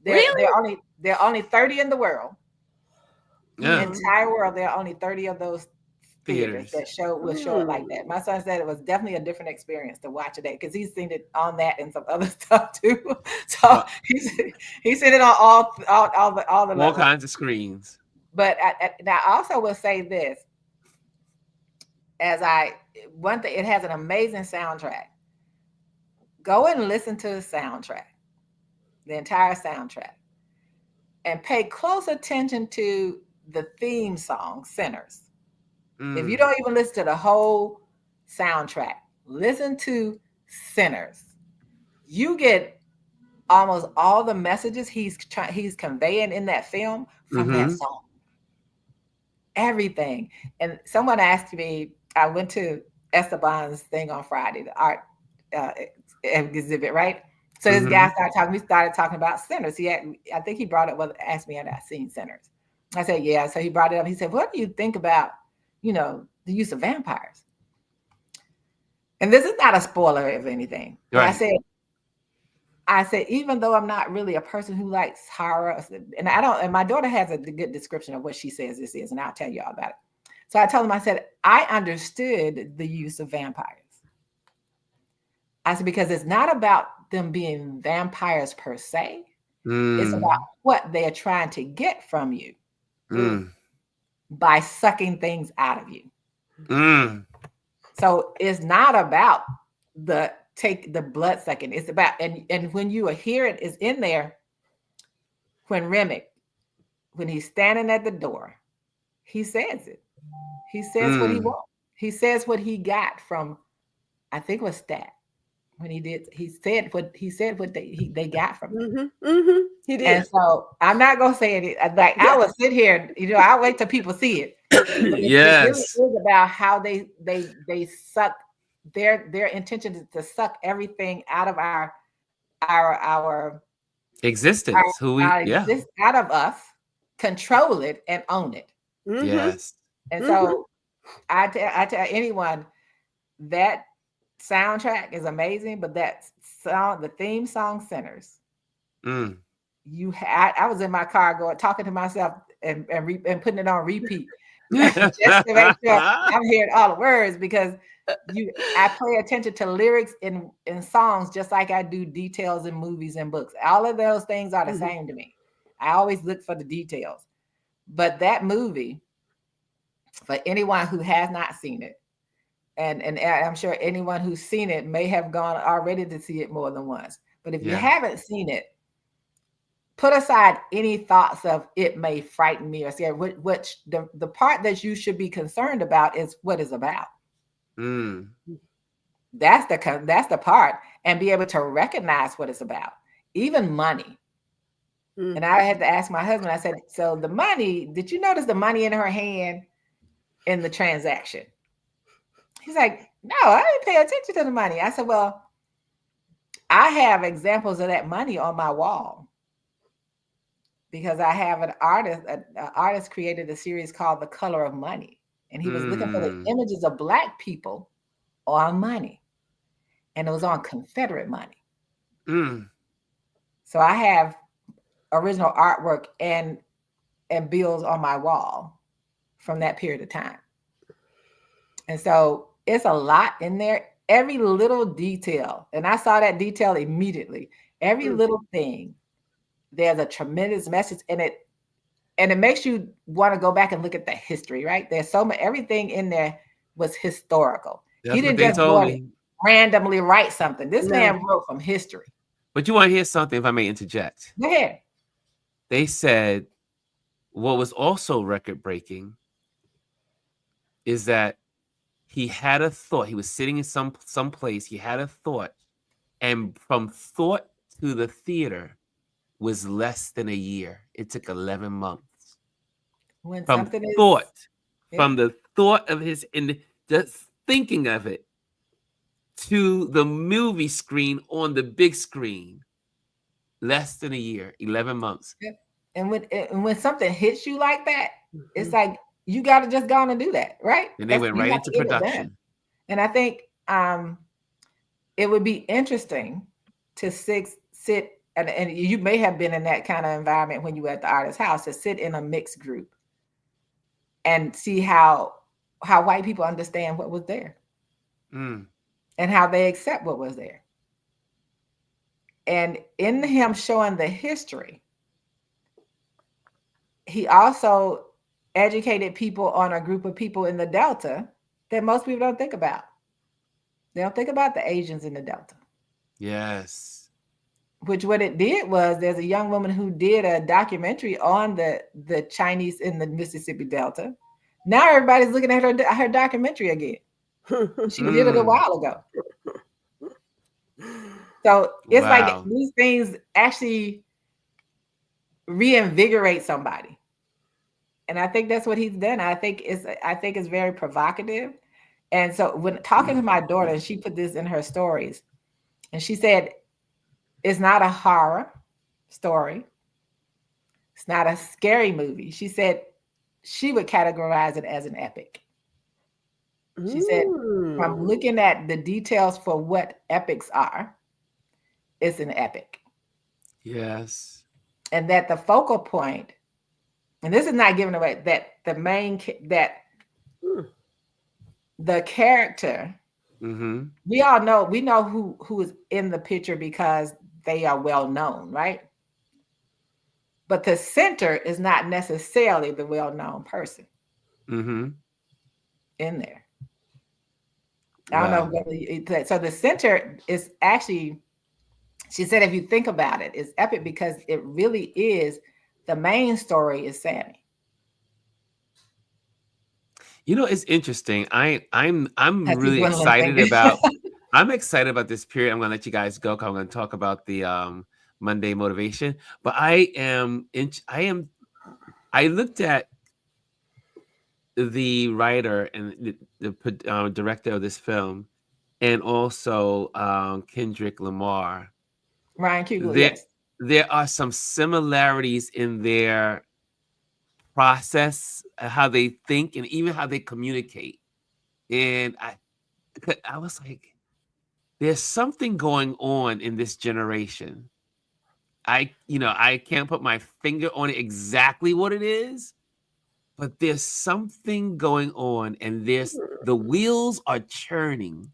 Really? They're only 30 in the world. Yeah. The entire world, there are only 30 of those theaters that will show it like that. My son said it was definitely a different experience to watch it at because he's seen it on that and some other stuff too. So he's seen it on all kinds of screens. But I also will say this: one thing, it has an amazing soundtrack. Go and listen to the soundtrack, the entire soundtrack, and pay close attention to the theme song, Sinners. If you don't even listen to the whole soundtrack, listen to Sinners. You get almost all the messages he's conveying in that film from that song. Everything. And someone asked me, I went to Esteban's thing on Friday, the art exhibit, right? So this guy started talking about Sinners. I think he brought it, asked me had I seen Sinners. I said, yeah. So he brought it up. He said, what do you think about, the use of vampires? And this is not a spoiler of anything. Right. I said, even though I'm not really a person who likes horror, and my daughter has a good description of what she says this is, and I'll tell you all about it. So I told him, I said, I understood the use of vampires. I said, because it's not about them being vampires per se. It's about what they are trying to get from you by sucking things out of you. So it's not about take the blood sucking. It's about, and when you hear it is in there, when he's standing at the door, he says it. He says what he wants. He says what he got from, I think it was Stat. When he said what they got from him. He did. And so I'm not gonna say it like I will sit here, I'll wait till people see it. Yes. It is about how they suck. Their intention is to suck everything out of our existence, out of us, control it and own it. Yes. And so I tell anyone that soundtrack is amazing, but that song, the theme song, Sinners. I was in my car talking to myself and putting it on repeat just to make sure I'm hearing all the words, because I pay attention to lyrics in songs just like I do details in movies and books. All of those things are the same to me. I always look for the details. But that movie, for anyone who has not seen it, and I'm sure anyone who's seen it may have gone already to see it more than once. But if you haven't seen it, put aside any thoughts of it may frighten me or scare, which the part that you should be concerned about is what it's about. That's the part, and be able to recognize what it's about, even money. And I had to ask my husband, I said, so the money, did you notice the money in her hand in the transaction? He's like, no, I didn't pay attention to the money. I said, well, I have examples of that money on my wall because I have an artist created a series called The Color of Money. And he was looking for the images of Black people on money. And it was on Confederate money. So I have original artwork and bills on my wall from that period of time. And so it's a lot in there, every little detail. And I saw that detail immediately. Every little thing, there's a tremendous message in it. And it makes you want to go back and look at the history, right? There's so much, everything in there was historical. He didn't just randomly write something. This man wrote from history. But you want to hear something, if I may interject? Go ahead. They said what was also record-breaking is that he had a thought. He was sitting in some place. He had a thought. And from thought to the theater was less than a year. It took 11 months. From the thought of his, just thinking of it, to the movie screen on the big screen. Less than a year, 11 months. And when something hits you like that, it's like you got to just go on and do that, right? And they went right into production. And I think it would be interesting to sit and you may have been in that kind of environment when you were at the artist's house, to sit in a mixed group and see how white people understand what was there and how they accept what was there. And in him showing the history, he also educated people on a group of people in the Delta that most people don't think about. They don't think about the Asians in the Delta. Yes. Which what it did was, there's a young woman who did a documentary on the Chinese in the Mississippi Delta. Now everybody's looking at her documentary again. She did it a while ago. So it's like these things actually reinvigorate somebody. And I think that's what he's done. I think it's very provocative. And so when talking to my daughter, and she put this in her stories, and she said, it's not a horror story. It's not a scary movie. She said she would categorize it as an epic. She said, from looking at the details for what epics are, it's an epic. Yes. And that the focal point, and this is not giving away, that the character, we know who is in the picture because they are well known, right? But the center is not necessarily the well-known person in there. I don't know whether so the center is actually, she said, if you think about it, it's epic because it really is, the main story is Sammy. You know, it's interesting. I'm really excited about I'm excited about this period. I'm gonna let you guys go because I'm gonna talk about the Monday motivation. But I looked at the writer and the director of this film, and also Kendrick Lamar. Ryan Coogler, yes. There are some similarities in their process, how they think, and even how they communicate. And I was like, there's something going on in this generation. I can't put my finger on exactly what it is, but there's something going on, and the wheels are churning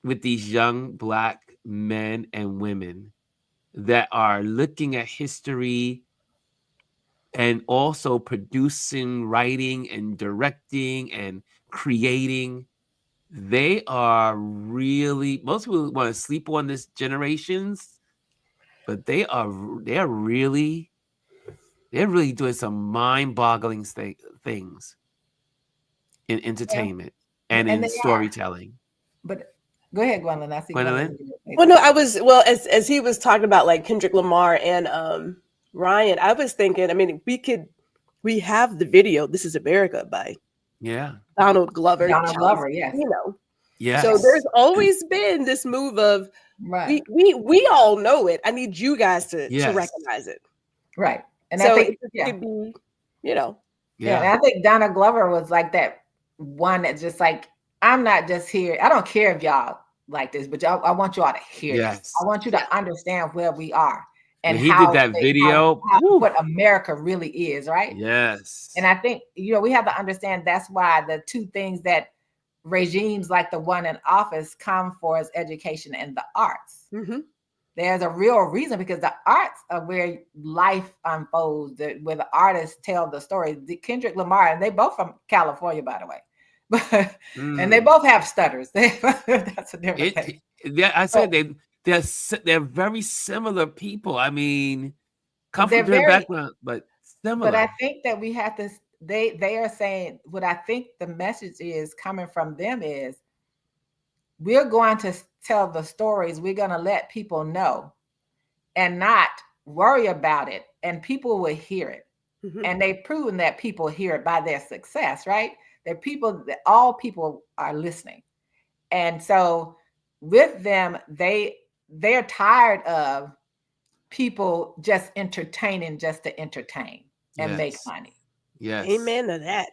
with these young Black men and women that are looking at history and also producing, writing, and directing and creating. They are really, most people want to sleep on this generations, but they're really doing some mind-boggling things in entertainment and in storytelling. But go ahead, Gwendolyn. I see Gwendolyn. Well, no, as he was talking about like Kendrick Lamar and Ryan, I was thinking, I mean, we have the video, This Is America by Donald Glover. Yes. You know. Yes. So there's always been this move of we all know it. I need you guys to recognize it. Right. And so I think it could be, you know. Yeah. And I think Donald Glover was like that one that just like, I'm not just here. I don't care if y'all like this, but I want you all to hear this. I want you to understand where we are. And when he did that video, what America really is, right? Yes. And I think, we have to understand that's why the two things that regimes like the one in office come for is education and the arts. There's a real reason, because the arts are where life unfolds, where the artists tell the story. Kendrick Lamar, and they both from California, by the way, and they both have stutters. That's a different thing. Yeah, I said they're very similar people. I mean, come from different background, but similar. But I think that we have to. They are saying, what I think the message is coming from them is, we're going to tell the stories. We're going to let people know, and not worry about it, and people will hear it. And they've proven that people hear it by their success, right? That all people are listening. And so with them, they're tired of people just entertaining just to entertain and make money. Yes. Amen to that.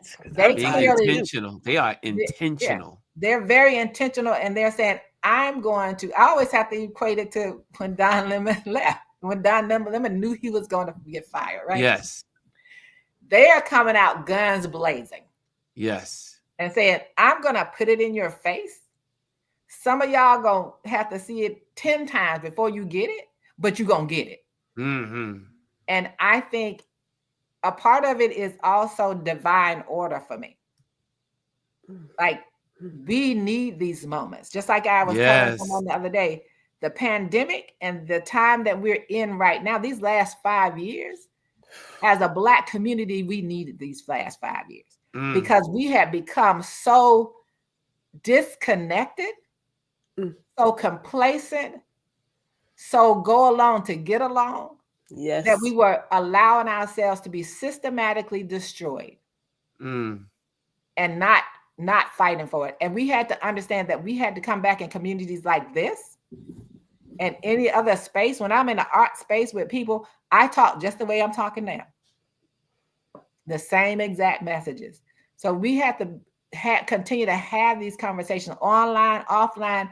Being intentional. They are intentional. They're very intentional, and they're saying, I always have to equate it to when Don Lemon left. When Don Lemon knew he was going to get fired, right? Yes. They are coming out guns blazing. Yes. And saying, I'm going to put it in your face. Some of y'all going to have to see it 10 times before you get it, but you're going to get it. Mm-hmm. And I think a part of it is also divine order for me. Like, we need these moments. Just like I was telling someone the other day, the pandemic and the time that we're in right now, these last 5 years, as a Black community, we needed these last 5 years because we had become so disconnected, so complacent, so go along to get along, that we were allowing ourselves to be systematically destroyed and not fighting for it. And we had to understand that we had to come back in communities like this and any other space. When I'm in the art space with people, I talk just the way I'm talking now. The same exact messages. So we have to continue to have these conversations online, offline.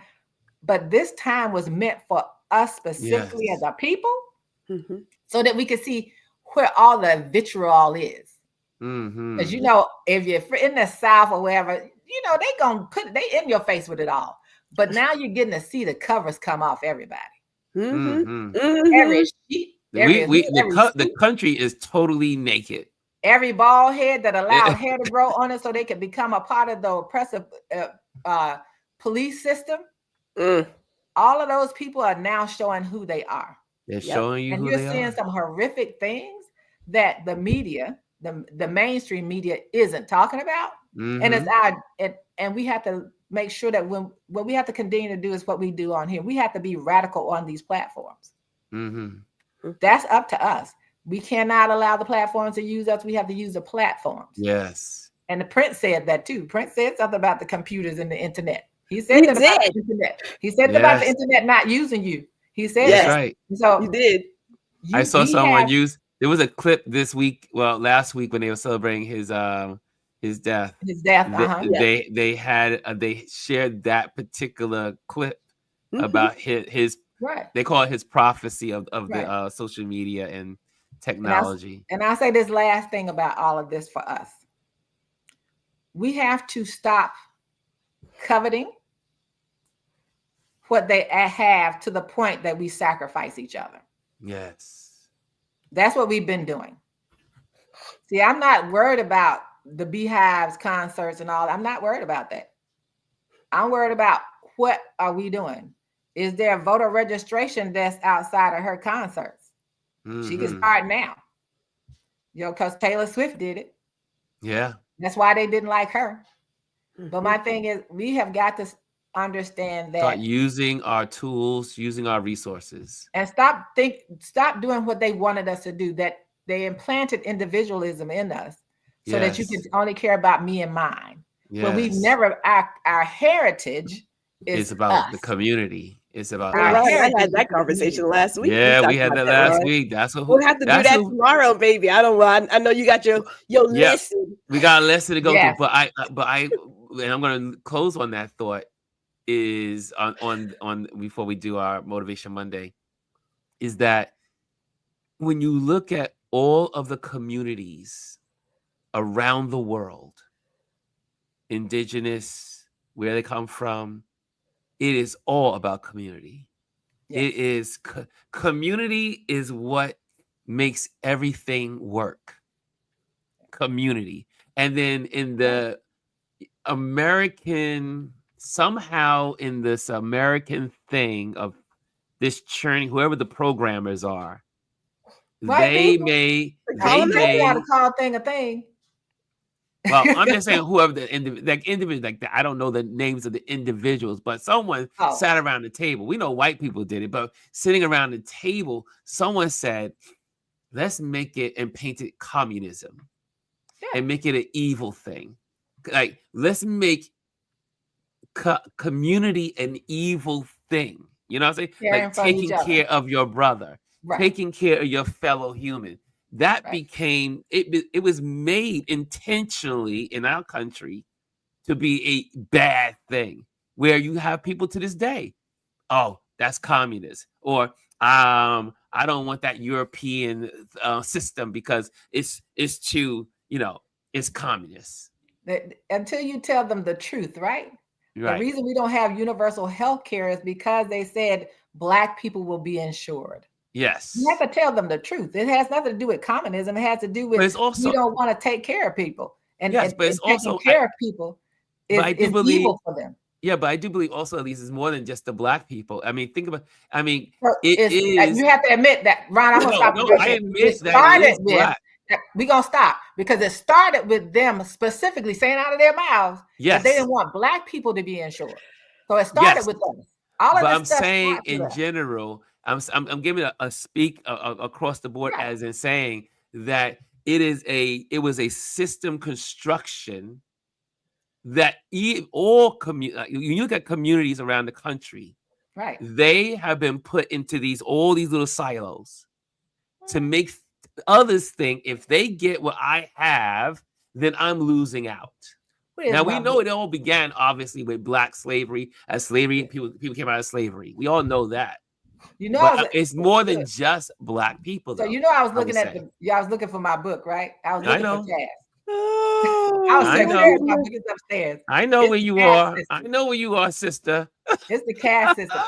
But this time was meant for us specifically as a people, so that we could see where all the vitriol is. Because if you're in the South or wherever, they gonna they in your face with it all. But now you're getting to see the covers come off everybody. Every sheet, the country is totally naked. Every bald head that allowed hair to grow on it so they could become a part of the oppressive police system. All of those people are now showing who they are. They're showing you who they are. And you're seeing some horrific things that the media, the mainstream media, isn't talking about. And it's and we have to make sure that what we have to continue to do is what we do on here. We have to be radical on these platforms. That's up to us. We cannot allow the platforms to use us. We have to use the platforms. Yes. And the Prince said that too. Prince said something about the computers and the internet. He said that about the internet. He said about the internet not using you. He said that's right. So you did. I saw someone use. There was a clip last week when they were celebrating his death. His death. They shared that particular clip about his They call it his prophecy of the social media and technology. And I'll say this last thing about all of this for us. We have to stop coveting what they have to the point that we sacrifice each other. Yes. That's what we've been doing. See, I'm not worried about the Beehive's concerts and all. I'm not worried about that. I'm worried about what are we doing? Is there a voter registration desk outside of her concerts? She can start now. Because Taylor Swift did it. Yeah. That's why they didn't like her. But my thing is, we have got to understand that. Start using our tools, using our resources. And stop doing what they wanted us to do, that they implanted individualism in us so that you can only care about me and mine. But we've never, our heritage is about us. The community. It's about I had that conversation last week. Yeah, we had that last week. That's what we'll have to do that tomorrow, baby. I know you got your lesson. We got a lesson to go through, but I and I'm going to close on that thought is on before we do our Motivation Monday, is that when you look at all of the communities around the world, indigenous, where they come from, it is all about community. Yes. It is community is what makes everything work. Community. And then in the somehow in this American thing of this churning, whoever the programmers are, they may call thing a thing. Well, I'm just saying whoever the individual, I don't know the names of the individuals, but someone sat around the table. We know white people did it, but sitting around the table, someone said, let's make it and paint it communism and make it an evil thing. Like, let's make community an evil thing. You know what I'm saying? Caring like for taking each care other. of your brother, Right. taking care of your fellow human. That became, it was made intentionally in our country to be a bad thing, where you have people to this day, oh, that's communist, or I don't want that European system because it's too, it's communist. Until you tell them the truth, right? Right. The reason we don't have universal health care is because they said Black people will be insured. Yes. You have to tell them the truth. It has nothing to do with communism. It has to do with you don't want to take care of people. And, but it's also taking care of people is evil for them. Yeah, but I do believe also, Alieze, is more than just the Black people. I mean, think about, it is. You have to admit that, Ron, I'm going to stop you. I admit that it is Black. We're going to stop because it started with them specifically saying out of their mouths that they didn't want Black people to be insured. So it started with them. All of but this I'm stuff saying in general, I'm giving a speak across the board, as in saying that it was a system construction that all you look at communities around the country, right? They have been put into all these little silos to make others think if they get what I have, then I'm losing out. Now we know it all began obviously with Black slavery. As slavery, people came out of slavery. We all know that. But it's more than just Black people. So though, I was looking I was looking for my book, right? I was looking for Jazz. I know. My book is upstairs. I know where you are. I know where you are, sister. It's the caste system.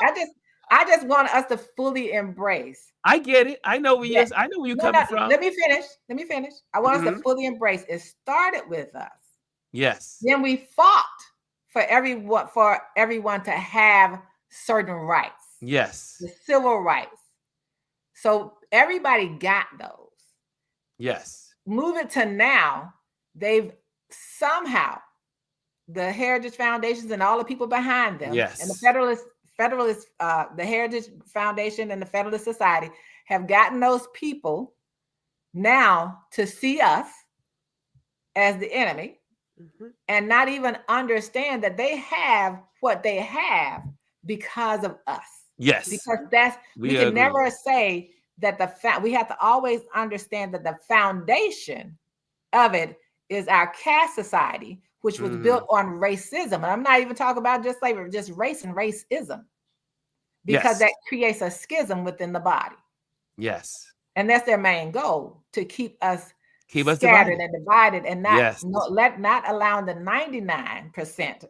I just want us to fully embrace. I get it. I know where I know where you're coming from. Let me finish. I want us to fully embrace. It started with us. Yes. Then we fought for everyone to have certain rights. Yes. The civil rights. So everybody got those. Yes. Move it to now, they've somehow, the Heritage Foundations and all the people behind them, and the Federalist, the Heritage Foundation and the Federalist Society have gotten those people now to see us as the enemy, and not even understand that they have what they have because of us. Yes. Because we can never say that we have to always understand that the foundation of it is our caste society, which was built on racism. And I'm not even talking about just slavery, just race and racism, because that creates a schism within the body. Yes. And that's their main goal, to keep us scattered divided. and divided, and not allowing the 99%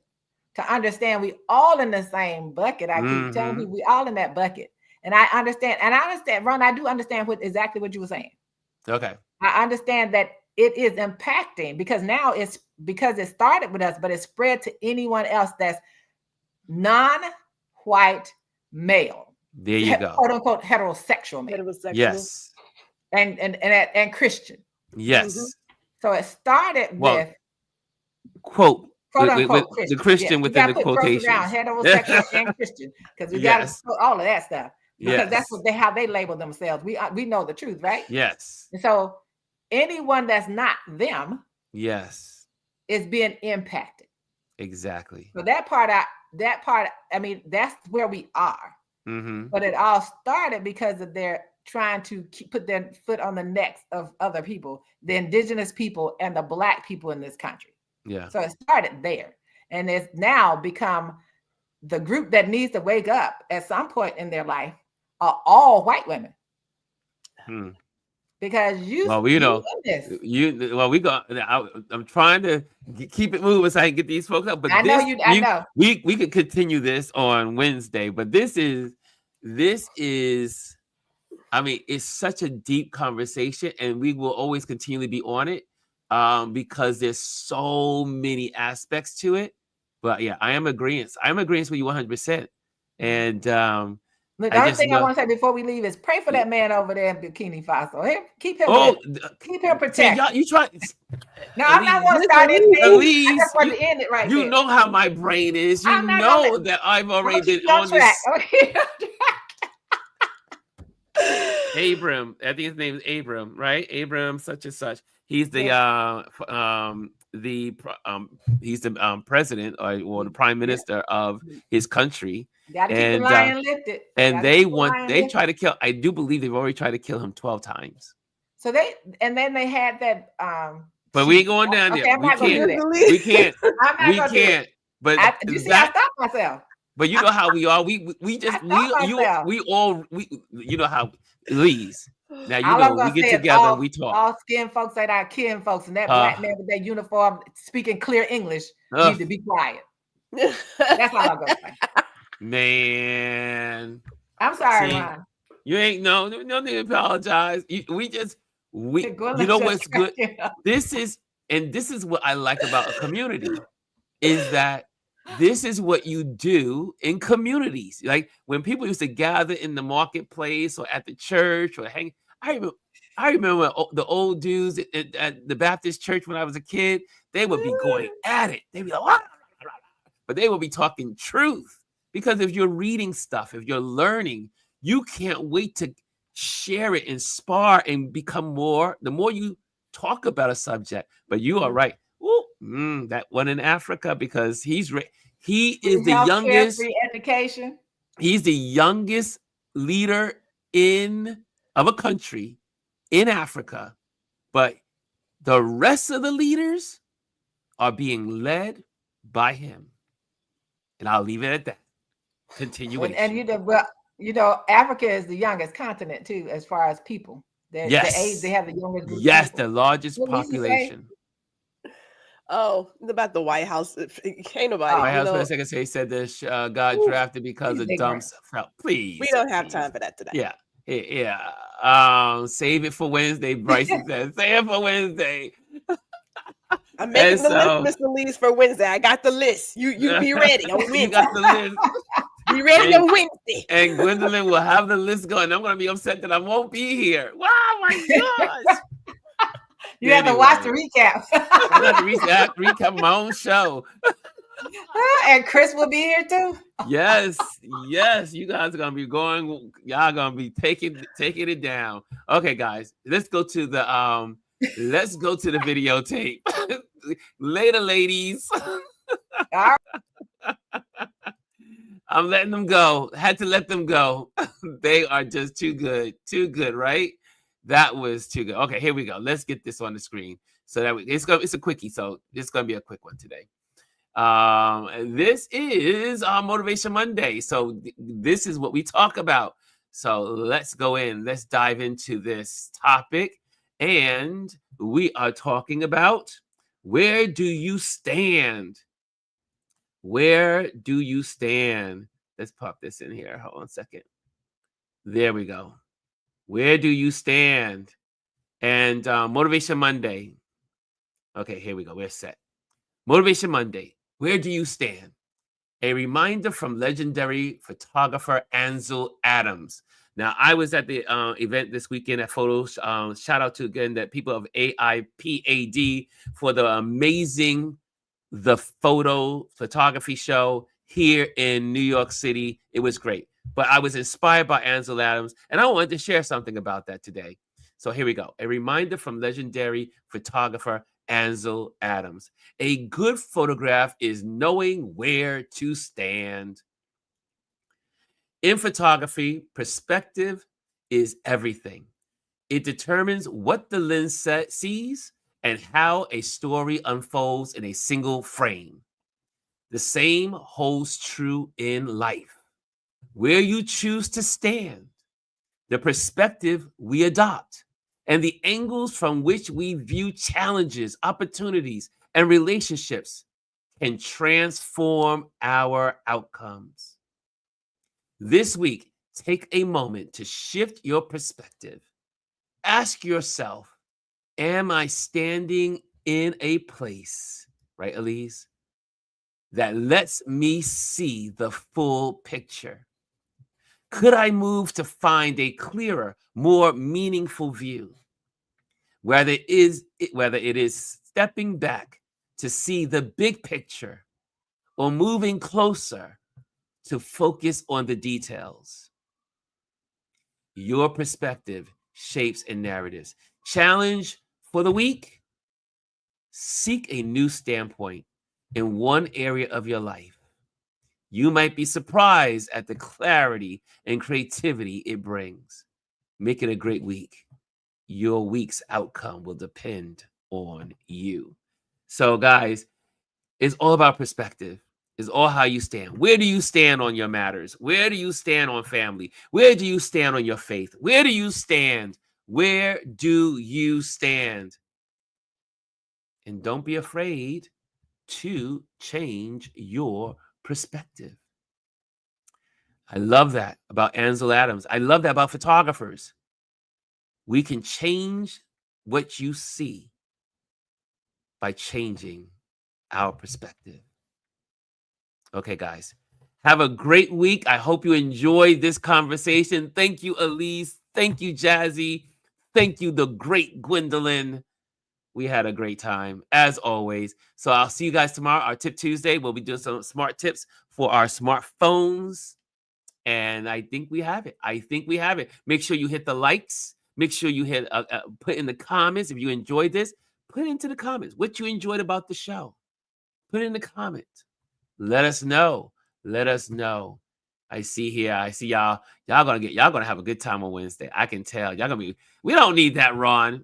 to understand we all in the same bucket. I keep telling people we all in that bucket. And I understand, Ron, I do understand exactly what you were saying. Okay. I understand that it is impacting because now because it started with us, but it's spread to anyone else that's non-white male. There you go. Quote unquote heterosexual male. Yes. And Christian. Yes. So it started with quote unquote with the Christian within the quotations. Heterosexual and Christian, because we got to put all of that stuff, because that's how they label themselves. We know the truth, right? Yes. And so anyone that's not them, is being impacted. Exactly. So that part, I mean, that's where we are. But it all started because of their trying to put their foot on the necks of other people, the indigenous people and the Black people in this country. Yeah. So it started there, and it's now become the group that needs to wake up at some point in their life are all white women. Because I'm trying to keep it moving so I can get these folks up. But I know. We could continue this on Wednesday, but this is, I mean, it's such a deep conversation, and we will always continually be on it. Because there's so many aspects to it. But yeah, I am agreeing. I'm agreeing with you 100%. And look, the other thing I want to say before we leave is pray for that man over there in Bikini Faso. Keep him protected. You try. No, I'm not going to start anything. Alieze, I just want to end it right there. You know how my brain is. You know that I've already been on this. Abram, I think his name is Abram, right? Abram, such and such. He's the he's the president or the prime minister of his country. Gotta keep the lion lifted. And they try to kill. I do believe they've already tried to kill him 12 times. So then they had that. But we ain't going down there. I'm not gonna do that. We can't. I'm not we can't. But I stopped myself. But you know how we are. We all you know how Alieze. Now you know we get together and we talk. All skin folks that are kin folks, and that black man with that uniform speaking clear English need to be quiet. That's all I'm gonna say. Man, I'm sorry, Ron. You ain't no need to apologize. You know what's good? This is what I like about a community is that this is what you do in communities. Like when people used to gather in the marketplace or at the church or hang. I remember the old dudes at the Baptist church when I was a kid. They would be going at it. They'd be like, "What?" But they would be talking truth because if you're reading stuff, if you're learning, you can't wait to share it and spar and become more. The more you talk about a subject, but you are right. That one in Africa because he is the youngest. Free education. He's the youngest leader of a country in Africa, but the rest of the leaders are being led by him. And I'll leave it at that. Continuation. And Africa is the youngest continent too, as far as people. Yes. The age they have the youngest group. Yes, the largest population. Oh, about the White House. Ain't nobody. White House Secretary said this got drafted because of dumb stuff. Please. We don't have time for that today. Yeah. Save it for Wednesday, Bryson said. Save it for Wednesday. I'm making the list, Mr. Alieze, for Wednesday. I got the list. You be ready on Wednesday. You got the list. Be ready on Wednesday. And Gwendolyn will have the list going. I'm going to be upset that I won't be here. Wow, my gosh. You have to watch the recap. I have to recap my own show. And Chris will be here too. Yes. You guys are gonna be going. Y'all gonna be taking it down. Okay, guys, let's go to the videotape. Later, ladies. I'm letting them go. Had to let them go. They are just too good. Too good, right? That was too good. Okay, here we go. Let's get this on the screen. So that it's a quickie. So it's gonna be a quick one today. This is our Motivation Monday. So this is what we talk about. So let's go in. Let's dive into this topic. And we are talking about where do you stand? Where do you stand? Let's pop this in here. Hold on a second. There we go. Where do you stand? And Motivation Monday. Okay, here we go. We're set. Motivation Monday. Where do you stand? A reminder from legendary photographer Ansel Adams. Now, I was at the event this weekend at Photos. Shout out to, again, that people of AIPAD for the amazing photography show here in New York City. It was great. But I was inspired by Ansel Adams, and I wanted to share something about that today. So here we go. A reminder from legendary photographer Ansel Adams. A good photograph is knowing where to stand. In photography, perspective is everything. It determines what the lens sees and how a story unfolds in a single frame. The same holds true in life. Where you choose to stand, the perspective we adopt, and the angles from which we view challenges, opportunities, and relationships can transform our outcomes. This week, take a moment to shift your perspective. Ask yourself, am I standing in a place, right, Alieze, that lets me see the full picture? Could I move to find a clearer, more meaningful view? Whether it is stepping back to see the big picture or moving closer to focus on the details. Your perspective shapes and narratives. Challenge for the week: Seek a new standpoint in one area of your life. You might be surprised at the clarity and creativity it brings. Make it a great week. Your week's outcome will depend on you. So, guys, it's all about perspective. It's all how you stand. Where do you stand on your matters? Where do you stand on family? Where do you stand on your faith? Where do you stand? Where do you stand? And don't be afraid to change your perspective. I love that about Ansel Adams. I love that about photographers. We can change what you see by changing our perspective. Okay, guys, have a great week. I hope you enjoyed this conversation. Thank you, Alieze. Thank you, Jazzy. Thank you, the great Gwendolyn. We had a great time, as always. So I'll see you guys tomorrow. Our Tip Tuesday, we'll be doing some smart tips for our smartphones. And I think we have it. Make sure you hit the likes. Make sure you hit put in the comments if you enjoyed this. Put it into the comments what you enjoyed about the show. Put it in the comments. Let us know. I see y'all. Y'all gonna have a good time on Wednesday. I can tell. We don't need that, Ron.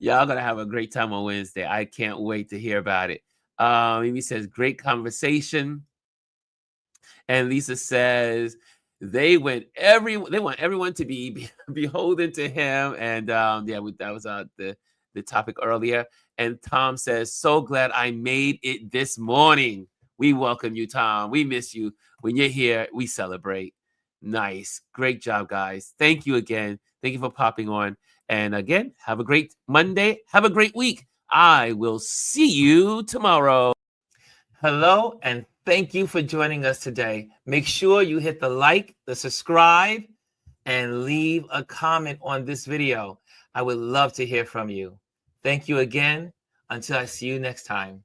Y'all gonna have a great time on Wednesday. I can't wait to hear about it. Amy says, great conversation. And Lisa says they want everyone to be beholden to him. And that was the topic earlier. And Tom says, so glad I made it this morning. We welcome you, Tom. We miss you. When you're here, we celebrate. Nice. Great job, guys. Thank you again. Thank you for popping on. And again, have a great Monday. Have a great week. I will see you tomorrow. Hello, and thank you for joining us today. Make sure you hit the like, the subscribe, and leave a comment on this video. I would love to hear from you. Thank you again. Until I see you next time.